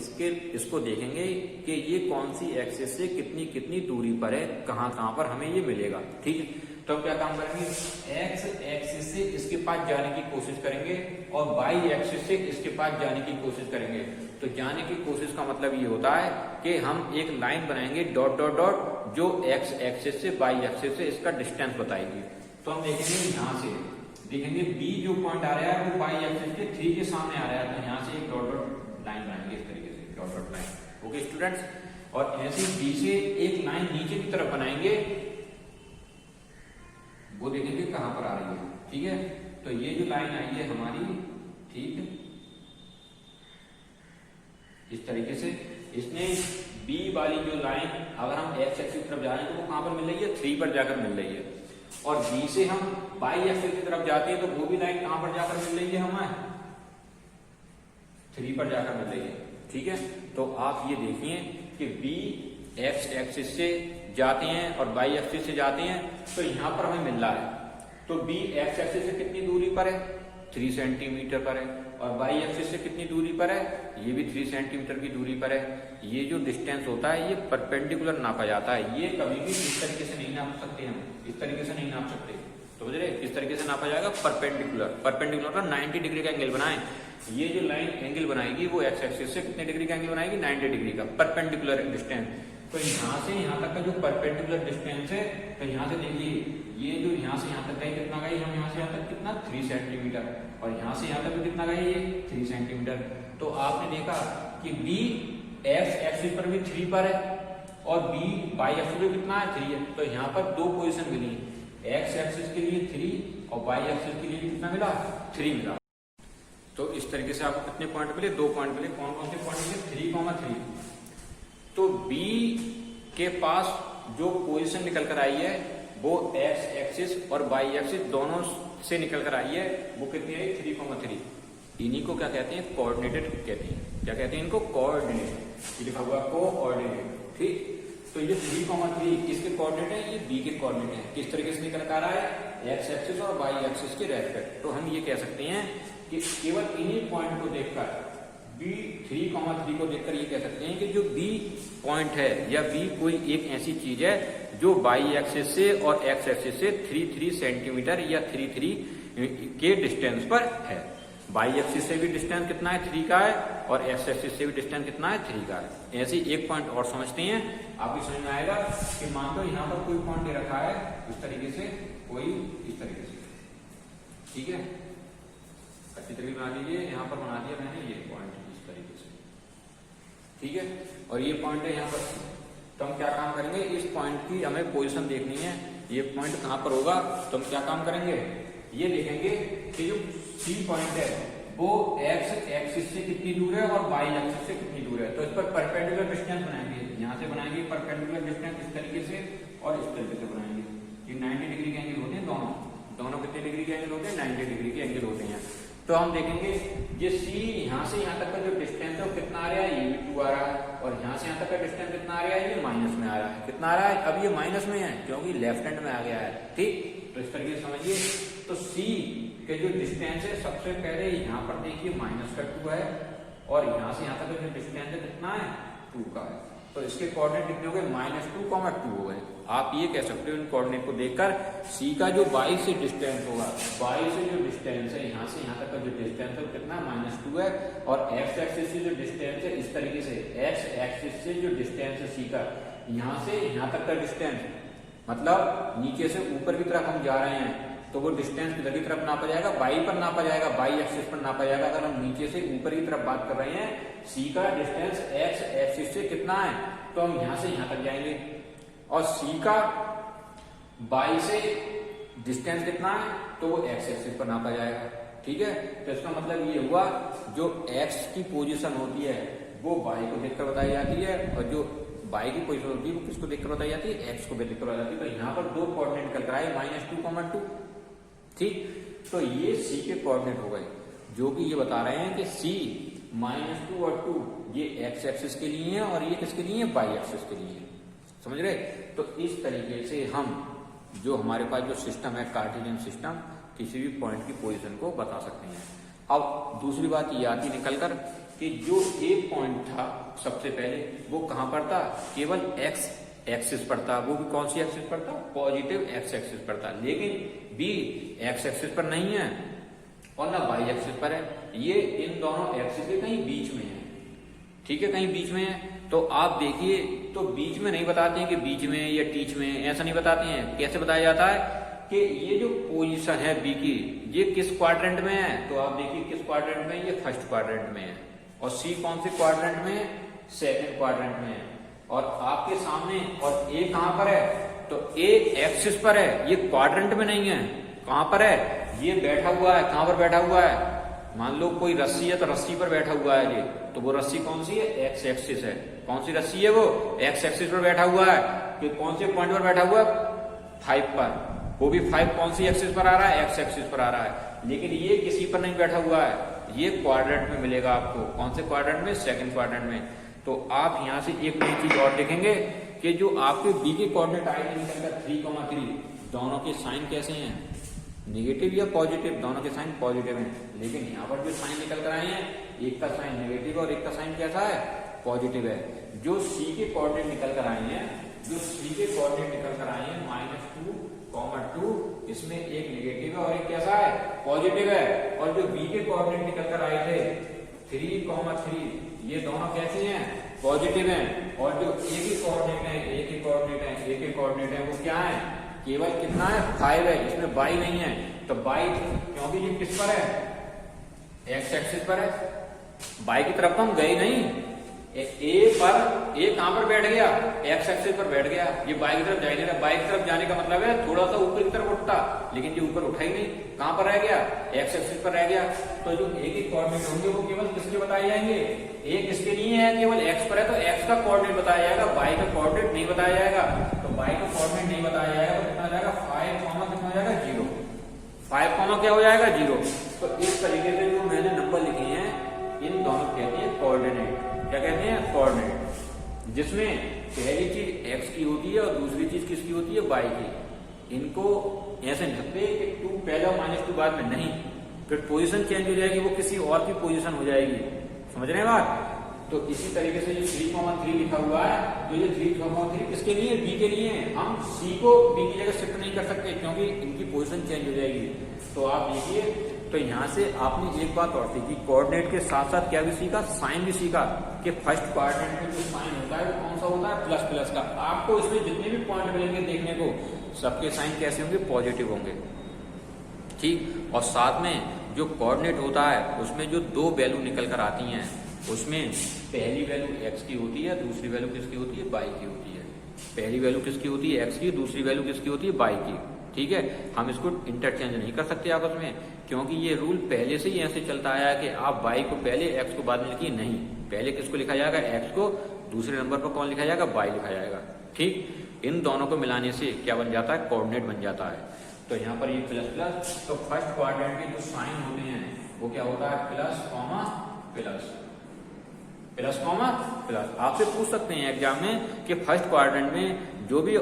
इसको देखेंगे कि ये कौन सी एक्सिस से कितनी कितनी दूरी पर है, कहां कहां पर हमें ये मिलेगा। ठीक है, तो हम क्या काम करेंगे, एक्स एक्सिस से इसके पास जाने की कोशिश करेंगे और वाई एक्सिस से इसके पास जाने की कोशिश करेंगे। तो जाने की कोशिश का मतलब ये होता है कि हम एक लाइन बनाएंगे डॉट डॉट डॉट, जो एक्स एक्सिस से वाई एक्सिस से इसका डिस्टेंस बताएगी। तो हम देखेंगे यहां से देखेंगे बी जो पॉइंट आ रहा है वो वाई एक्सिस के 3 के सामने आ रहा है, तो यहाँ से एक डॉट डॉट लाइन बनाएंगे इस तरीके से, dot dot line. Okay students, और ऐसे बी से एक लाइन नीचे की तरफ बनाएंगे, वो देखेंगे कहां पर आ रही है। ठीक है, तो ये जो लाइन आई है हमारी, ठीक है, इस तरीके से इसने बी वाली जो लाइन अगर हम एक्स एक्सिस की तरफ जा रहे हैं तो वो कहां पर मिल रही है, 3 पर जाकर मिल रही है। और बी से हम वाई एक्सिस की तरफ जाते हैं तो वो भी लाइन कहां पर जाकर मिल रही है, हमें 3 पर जाकर मिल रही है। ठीक है, तो आप ये देखिए कि बी एक्स एक्सिस से जाते हैं और वाई एक्सिस से जाते हैं, तो यहां पर हमें मिल रहा है। तो बी एक्स एक्सिस से कितनी दूरी पर है, 3 सेंटीमीटर पर है। और बाई एक्सिस से कितनी दूरी पर है, ये भी 3 सेंटीमीटर की दूरी पर है। ये जो डिस्टेंस होता है ये परपेंडिकुलर नापा जाता है, ये कभी भी इस तरीके से नहीं नाप सकते, हम इस तरीके से नहीं नाप सकते, तो समझ रहे, इस तरीके से नापा जाएगा परपेंडिकुलर। परपेंडिकुलर का 90 डिग्री का एंगल बनाएं, ये जो लाइन एंगल बनाएगी वो एक्स एक्सिस से कितने डिग्री का एंगल बनाएगी, 90 डिग्री का परपेंडिकुलर डिस्टेंस। तो यहाँ से यहाँ तक का जो परपेंडिकुलर डिस्टेंस है, तो यहाँ से देखिए ये जो यहाँ से यहाँ तक गई कितना गई, हम यहाँ से यहाँ तक कितना 3 सेंटीमीटर, और यहाँ से यहाँ तक भी कितना गई ये 3 सेंटीमीटर। तो आपने देखा कि बी एक्स एक्सिस पर भी 3 पर है और बी वाई एक्सिस पे कितना है 3 है। तो यहाँ पर दो पोजीशन मिली, एक्स एक्सिस के लिए 3 और वाई एक्सिस के लिए कितना मिला 3 मिला। तो इस तरीके से आपको कितने पॉइंट मिले, 2 पॉइंट मिले। कौन कौन से पॉइंट मिले, 3,3। तो बी के पास जो पोजीशन निकल कर आई है वो एक्स एक्सिस और वाई एक्सिस दोनों से निकल कर आई है, वो कितनी आई 3,3। इन्हीं को क्या कहते हैं, कोऑर्डिनेटेड कहते हैं। क्या कहते हैं इनको, कोऑर्डिनेट, लिखा हुआ कोऑर्डिनेट, ठीक। तो ये 3,3 किसके कोऑर्डिनेट है, ये बी के कोऑर्डिनेट है। किस तरीके से निकल कर आ रहा है, एक्स एक्सिस और वाई एक्सिस के रेस्पेक्ट। तो हम ये कह सकते हैं कि केवल इन्हीं पॉइंट को देखकर, बी 3,3 को देखकर ये कह सकते हैं कि जो बी पॉइंट है या बी कोई एक ऐसी चीज है जो वाई एक्सिस से और एक्स एक्सिस से 3 सेंटीमीटर या 3 के डिस्टेंस पर है। वाई एक्सिस से भी डिस्टेंस कितना है 3 का है और एक्स एक्सिस से भी डिस्टेंस कितना है 3 का है। ऐसे एक पॉइंट और समझते हैं, आपकी समझ में आएगा कि मान लो यहाँ पर कोई पॉइंट दे रखा है इस तरीके से, कोई इस तरीके से, ठीक है, अच्छी तरीके बना दीजिए। यहाँ पर बना दिया मैंने ये पॉइंट इस तरीके से, ठीक है, और ये पॉइंट है यहाँ पर। तो हम क्या काम करेंगे, इस पॉइंट की हमें पोजीशन देखनी है, ये पॉइंट कहाँ पर होगा। तो हम क्या काम करेंगे, ये देखेंगे कि जो सी पॉइंट है वो एक्स एक्सिस से कितनी दूर है और वाई एक्सिस से कितनी दूर है। तो इस पर परपेंडिकुलर डिस्टेंस बनाएंगे, यहाँ से बनाएंगे परपेंडिकुलर डिस्टेंस इस तरीके से और इस तरीके से बनाएंगे। ये 90 डिग्री के एंगल होते हैं, दोनों कितने डिग्री के एंगल होते हैं, 90 डिग्री के एंगल होते हैं। तो हम देखेंगे ये सी यहाँ से यहाँ तक का जो डिस्टेंस है वो कितना आ रहा है, ये भी 2 आ रहा है, और यहाँ से यहाँ तक का डिस्टेंस कितना आ रहा है, ये माइनस में आ रहा है। कितना आ रहा है, अब ये माइनस में है क्योंकि लेफ्ट हैंड में आ गया है, ठीक। तो इस तरीके से समझिए। तो सी के जो डिस्टेंस है सबसे पहले यहाँ पर देखिए -2 है और यहाँ से यहाँ तक का जो डिस्टेंस है कितना है 2 का है। तो इसके कोऑर्डिनेट कितने हो गए, -2,2 हो गए। आप ये कह सकते हो इन कोऑर्डिनेट को देखकर सी का जो वाई से डिस्टेंस होगा, वाई से जो डिस्टेंस है यहाँ से यहाँ तक का जो डिस्टेंस है वो कितना -2 है, और एक्स एक्सिस से जो डिस्टेंस है इस तरीके से, एक्स एक्सिस से जो डिस्टेंस है सी का यहाँ से यहाँ तक का डिस्टेंस, मतलब नीचे से ऊपर की तरफ हम जा रहे हैं तो वो डिस्टेंस किधर की तरफ नापा जाएगा, वाई पर नापा जाएगा, वाई एक्सिस पर नापा जाएगा। अगर हम नीचे से ऊपर की तरफ बात कर रहे हैं, सी का डिस्टेंस एक्स एक्सिस से कितना है, तो हम यहां से यहां तक जाएंगे, और सी का वाई से डिस्टेंस कितना है तो वो एक्स एक्सिस पर नापा जाएगा, ठीक है। तो इसका मतलब ये हुआ जो एक्स की पोजीशन होती है वो वाई को देखकर बताई जाती है, और जो वाई की पोजीशन होती है वो किसको देखकर बताई जाती है, एक्स को देखकर बताई जाती है। तो यहाँ पर 2 कोऑर्डिनेट निकल कर आए, -2,2, ठीक। तो ये सी के कोऑर्डिनेट हो गए, जो कि ये बता रहे हैं कि सी -2 और 2 ये एक्स एक्सिस के लिए है और ये किसके लिए है, वाई एक्सिस के लिए है, समझ रहे। तो इस तरीके से हम जो हमारे पास जो सिस्टम है कार्टेशियन सिस्टम, किसी भी पॉइंट की पोजीशन को बता सकते हैं। अब दूसरी बात ये आती निकलकर कि जो एक पॉइंट था सबसे पहले वो कहां पर था, केवल एक्स एक्सिस पर था, वो भी कौन सी एक्सिस पर था, पॉजिटिव एक्स एक्सिस पर था। लेकिन बी एक्स एक्सिस पर नहीं है और ना वाई एक्सिस पर है, ये इन दोनों एक्सिस के कहीं बीच में है, ठीक है, कहीं बीच में है। तो आप देखिए, तो बीच में नहीं बताते हैं कि बीच में या टीच में, ऐसा नहीं बताते हैं। कैसे बताया जाता है कि ये जो पोजीशन है बी की ये किस क्वाड्रेंट में है, तो आप देखिए किस क्वाड्रेंट में, ये फर्स्ट क्वाड्रेंट में है, और सी कौन से क्वाड्रेंट में है, सेकंड क्वाड्रेंट में है। और आपके सामने और ए कहां पर है, तो ए एक्सिस पर है, ये क्वाड्रेंट में नहीं है, कहां पर है, ये बैठा हुआ है, कहां पर बैठा हुआ है, मान लो कोई रस्सी है तो रस्सी पर बैठा हुआ है ये, तो वो रस्सी कौन सी है, एक्स एक्सिस है। कौन सी रस्सी है, वो एक्स एक्सिस पर बैठा हुआ है। कि कौन से पॉइंट पर बैठा हुआ है, 5 पर, वो भी 5 कौन सी एक्सिस पर आ रहा है, एक्स एक्सिस पर आ रहा है। लेकिन ये किसी पर नहीं बैठा हुआ है, ये क्वाड्रेंट में मिलेगा आपको। कौन से क्वाड्रेंट में, सेकंड क्वाड्रेंट में। तो आप यहां से एक नई चीज और देखेंगे कि जो आपके बी के कोऑर्डिनेट आए थे 3,3, दोनों के साइन कैसे हैं, नेगेटिव या पॉजिटिव, दोनों के साइन पॉजिटिव हैं, लेकिन यहाँ पर जो साइन निकल कर आए हैं, एक का साइन नेगेटिव और एक का साइन कैसा है, पॉजिटिव है। जो सी के कोऑर्डिनेट निकल कर आए हैं, जो सी के कोऑर्डिनेट निकल कर आए हैं -2, इसमें एक नेगेटिव है और एक कैसा है, पॉजिटिव है। और जो बी के कोऑर्डिनेट निकल कर आए थे 3, ये दोनों कैसे हैं, पॉजिटिव हैं। और जो ए के कोऑर्डिनेट है वो क्या है, केवल कितना है, 5 है, इसमें बाई नहीं है। तो बाई क्योंकि ये किस पर है, एक्स एक्सिस पर है, बाई की तरफ तो हम गए नहीं, ए कहां पर बैठ गया, एक्स एक्सिस पर बैठ गया, ये बाई की तरफ जा नहीं रहा। बाई की तरफ जाने का मतलब है थोड़ा सा ऊपर की तरफ उठता, लेकिन ये ऊपर उठा ही नहीं, कहां पर रह गया, एक्स एक्सिस पर रह गया। तो जो ए के कोऑर्डिनेट होंगे वो केवल किसके बताए जाएंगे, ए किसके लिए है, केवल एक्स पर है तो एक्स का कोऑर्डिनेट बताया जाएगा, बाई का कोऑर्डिनेट नहीं बताया जाएगा। तो बाई का कोऑर्डिनेट नहीं बताया जाएगा तो कितना आ जाएगा, 5, कितना हो जाएगा, 0। 5, क्या हो जाएगा, 0। तो इस तरीके से जो मैंने नंबर लिखे हैं, इन दोनों कहते हैं कोऑर्डिनेट। क्या कहते हैं, कोऑर्डिनेट, जिसमें पहली चीज एक्स की होती है और दूसरी चीज किसकी होती है, वाई की। इनको ऐसे नहीं सकते कि 2 पहले और -2 बाद में, नहीं, फिर पोजीशन चेंज हो जाएगी, वो किसी और की पोजीशन हो जाएगी, समझ रहे हैं बात। तो इसी तरीके से जो 3,3 लिखा हुआ है, तो ये 3,3 किसके लिए, बी के लिए। हम सी को बी की जगह शिफ्ट नहीं कर सकते क्योंकि इनकी पोजीशन चेंज हो जाएगी। तो आप लिखिए, तो यहाँ से आपने एक बात और सीखी, कोऑर्डिनेट के साथ साथ क्या भी सीखा, साइन भी सीखा, कि फर्स्ट कोऑर्डिनेट में जो साइन होता है वो कौन सा होता है, प्लस का। आपको इसमें जितने भी पॉइंट मिलेंगे देखने को, सबके साइन कैसे होंगे, पॉजिटिव होंगे, ठीक। और साथ में जो कोऑर्डिनेट होता है उसमें जो 2 वैल्यू निकल कर आती हैं, उसमें पहली वैल्यू एक्स की होती है, दूसरी वैल्यू किसकी होती है, वाई की होती है। पहली वैल्यू किसकी होती है, एक्स की, दूसरी वैल्यू किसकी होती है, वाई की, ठीक है। हम इसको इंटरचेंज नहीं कर सकते आपस में, क्योंकि ये रूल पहले से ही ऐसे चलता आया कि आप वाई को पहले एक्स को बाद में लिखिए, नहीं, पहले किसको लिखा जाएगा, एक्स को, दूसरे नंबर पर कौन लिखा जाएगा, वाई लिखा जाएगा, ठीक। इन दोनों को मिलाने से क्या बन जाता है, कोऑर्डिनेट बन जाता है। तो यहाँ पर ये प्लस, तो फर्स्ट क्वाड्रेंट के जो साइन होते हैं वो क्या होता है, प्लस। आपसे पूछ सकते हैं एग्जाम में कि फर्स्ट क्वाड्रेंट में जो भी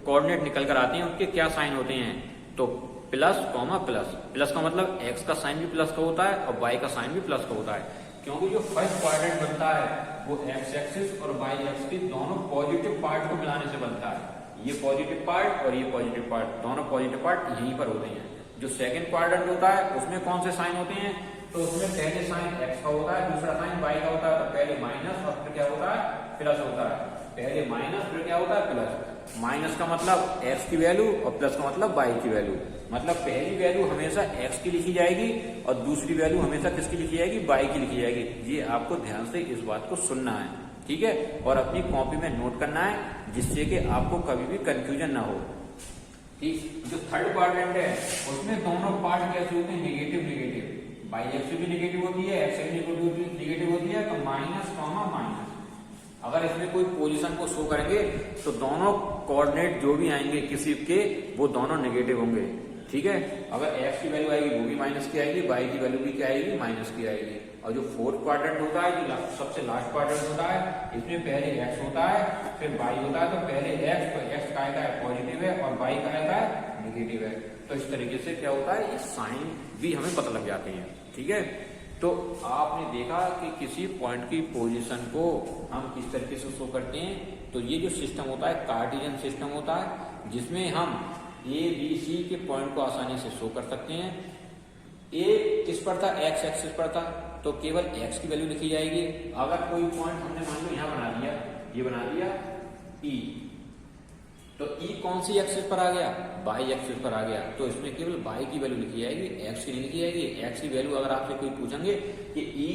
कोऑर्डिनेट निकल कर आते हैं उनके क्या साइन होते हैं, तो प्लस का मतलब एक्स का साइन भी प्लस का होता है और वाई का साइन भी प्लस का होता है, क्योंकि जो फर्स्ट क्वाड्रेंट बनता है वो एक्स एक्सिस और वाई एक्सिस दोनों पॉजिटिव पार्ट को मिलाने से बनता है। ये पॉजिटिव पार्ट और ये पॉजिटिव पार्ट, दोनों पॉजिटिव पार्ट यहीं पर होते हैं। जो सेकंड क्वाड्रेंट होता है उसमें कौन से साइन होते हैं, तो उसमें पहले साइन एक्स का होता है, दूसरा साइन वाई का होता है। तो पहले माइनस और फिर क्या होता है, प्लस होता है। पहले माइनस फिर क्या होता है, प्लस। माइनस का मतलब एक्स की वैल्यू और प्लस का मतलब वाई की वैल्यू। मतलब पहली वैल्यू हमेशा एक्स की लिखी जाएगी और दूसरी वैल्यू हमेशा किसकी लिखी जाएगी, वाई की लिखी जाएगी। ये आपको ध्यान से इस बात को सुनना है, ठीक है, और अपनी कॉपी में नोट करना है, जिससे कि आपको कभी भी कंफ्यूजन ना हो, ठीक। जो थर्ड क्वाड्रेंट है उसमें दोनों पार्ट कैसे होते हैं, नेगेटिव। वाई एक्स भी नेगेटिव होती है, एक्स भी नेगेटिव होती है, तो माइनस कॉमा माइनस। अगर इसमें कोई पोजीशन को शो करेंगे तो दोनों कोऑर्डिनेट जो भी आएंगे किसी के, वो दोनों नेगेटिव होंगे, ठीक है। अगर एक्स की वैल्यू आएगी वो भी माइनस की आएगी, वाई की वैल्यू भी क्या आएगी, माइनस की आएगी। और जो फोर्थ क्वाड्रेंट होता है, जो सबसे लास्ट क्वाड्रेंट होता है, इसमें पहले एक्स होता है फिर वाई होता है। तो पहले एक्स, तो एक्स का आएगा पॉजिटिव है और वाई का आएगा नेगेटिव है। तो इस तरीके से क्या होता है, ये साइन भी हमें पता लग जाते हैं, ठीक है। तो आपने देखा कि किसी पॉइंट की पोजीशन को हम किस तरीके से शो करते हैं। तो ये जो सिस्टम होता है कार्टेशियन सिस्टम होता है, जिसमें हम ए बी सी के पॉइंट को आसानी से शो कर सकते हैं। ए किस पर था, एक्स एक्सिस पर था, तो केवल एक्स की वैल्यू लिखी जाएगी। अगर कोई पॉइंट हमने मान लो यहाँ बना दिया, ये बना दिया ई, तो ई कौन सी एक्सिस पर आ गया, वाई एक्सिस पर आ गया, तो इसमें केवल वाई की वैल्यू लिखी जाएगी, एक्स की नहीं लिखी जाएगी। एक्स की वैल्यू अगर आपसे कोई पूछेंगे कि ई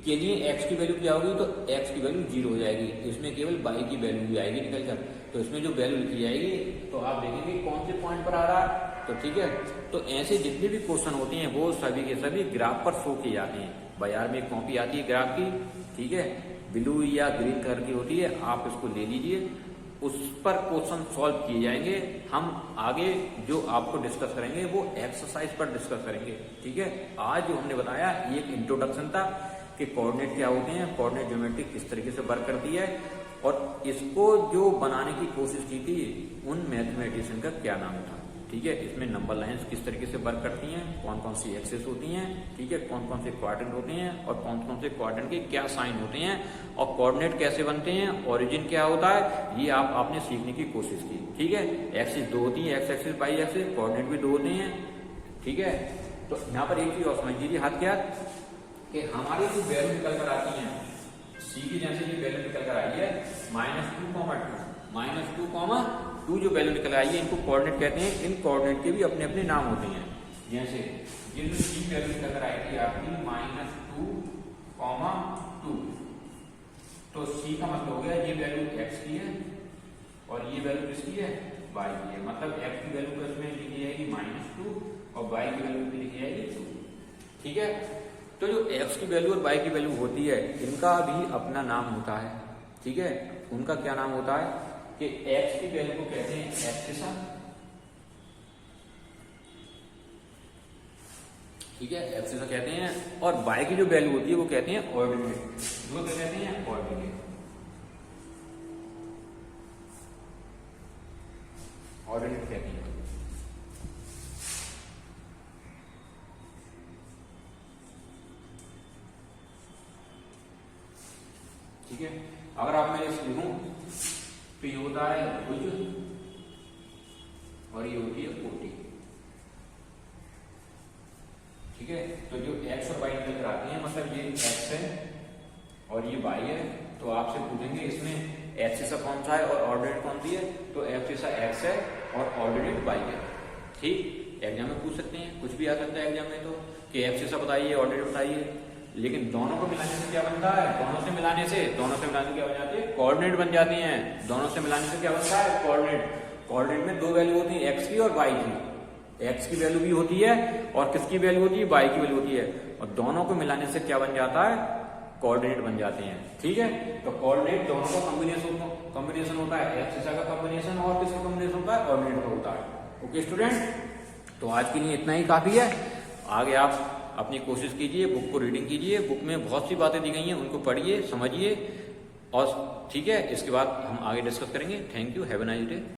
के लिए एक्स की वैल्यू क्या होगी, तो एक्स की वैल्यू 0 हो जाएगी। इसमें केवल वाई की वैल्यू भी आएगी निकल कर। तो इसमें जो वैल्यू लिखी जाएगी, तो आप देखेंगे कौन से पॉइंट पर आ रहा है, तो ठीक है। तो ऐसे जितने भी क्वेश्चन होते हैं वो सभी के सभी ग्राफ पर शो किए जाते हैं। बाजार में एक कॉपी आती है ग्राफ की, ठीक है, ब्लू या ग्रीन कलर की होती है, आप इसको ले लीजिए, उस पर क्वेश्चन सॉल्व किए जाएंगे। हम आगे जो आपको डिस्कस करेंगे वो एक्सरसाइज पर डिस्कस करेंगे, ठीक है। आज जो हमने बताया ये एक इंट्रोडक्शन था कि कोऑर्डिनेट क्या होते हैं, कोऑर्डिनेट ज्योमेट्री किस तरीके से वर्क करती है, और इसको जो बनाने की कोशिश की थी उन मैथमेटिशियन का क्या नाम था। ठीक है, इसमें नंबर लाइंस किस तरीके से वर्क करती हैं, कौन कौन सी एक्सेस होती हैं, ठीक है, कौन कौन से क्वाड्रेंट होते हैं और कौन कौन से क्वाड्रेंट के क्या साइन होते हैं और कोऑर्डिनेट कैसे बनते हैं, ओरिजिन क्या होता है, ये आपने सीखने की कोशिश की। ठीक है, एक्सिस दो होती है, X axis Y axis, coordinate भी दो होते हैं। ठीक है, तो यहाँ पर एक चीज और समझ लीजिए हाथ क्या कि हमारी जो वैल्यू निकल कर आती है सी की, जैसे ये वैल्यू निकल कर आई है -2,2 जो वैल्यू निकल आई है, इनको कोऑर्डिनेट कहते हैं। इन कोऑर्डिनेट के भी अपने अपने नाम होते हैं। जैसे ये जो सी वैल्यू निकल कर आई थी आपकी -2,2, तो सी का मतलब हो गया ये वैल्यू एक्स की है और ये वैल्यू किसकी है, वाई की है। मतलब एक्स की वैल्यू को इसमें लिखी जाएगी -2 और वाई की वैल्यू भी लिखी जाएगी 2। ठीक है, तो जो एक्स की वैल्यू और वाई की वैल्यू होती है, इनका भी अपना नाम होता है। ठीक है, उनका क्या नाम होता है कि एक्स की वैल्यू को कहते हैं एक्सिसा, ठीक है, एक्सिसा कहते हैं, और वाई की जो वैल्यू होती है वो कहते हैं ऑर्डिनेट। जो क्या कहते हैं, ऑर्डिनेट, ऑर्डिनेट कहते हैं। ठीक है, अगर आप मैं इसे लिखूं तो ये होता है भुज और ये होती है कोटि। ठीक है, तो जो एक्स और वाई निकल कर आते हैं, मतलब ये एक्स है और ये वाई है, तो आपसे पूछेंगे इसमें एक्सिसा कौन सा है और ऑर्डिनेट कौन सी है, तो एक्सिसा एक्स है और ऑर्डिनेट वाई है। ठीक, एग्जाम में पूछ सकते हैं, कुछ भी आ सकता है एग्जाम में, तो कि एक्सिसा बताइए, ऑर्डिनेट बताइए, लेकिन दोनों को मिलाने से क्या बनता है, दोनों से मिलाने से क्या बन जाते हैं, कोऑर्डिनेट बन जाती हैं। दोनों से मिलाने से क्या बनता है, कोऑर्डिनेट। कोऑर्डिनेट में दो वैल्यू होती है, एक्स की और वाई की। एक्स की वैल्यू भी होती है और किसकी वैल्यू होती है, वाई की वैल्यू होती है, और दोनों को मिलाने से क्या बन जाता है, कोऑर्डिनेट बन जाते हैं। ठीक है, तो कोऑर्डिनेट दोनों का कॉम्बिनेशन होता है, एक्सिसा का कॉम्बिनेशन और किसका कॉम्बिनेशन होता है, ऑर्डिनेट का होता है। ओके स्टूडेंट, तो आज के लिए इतना ही काफी है। आगे आप अपनी कोशिश कीजिए, बुक को रीडिंग कीजिए, बुक में बहुत सी बातें दी गई हैं, उनको पढ़िए, समझिए, और ठीक है, इसके बाद हम आगे डिस्कस करेंगे। Thank you, have a nice day.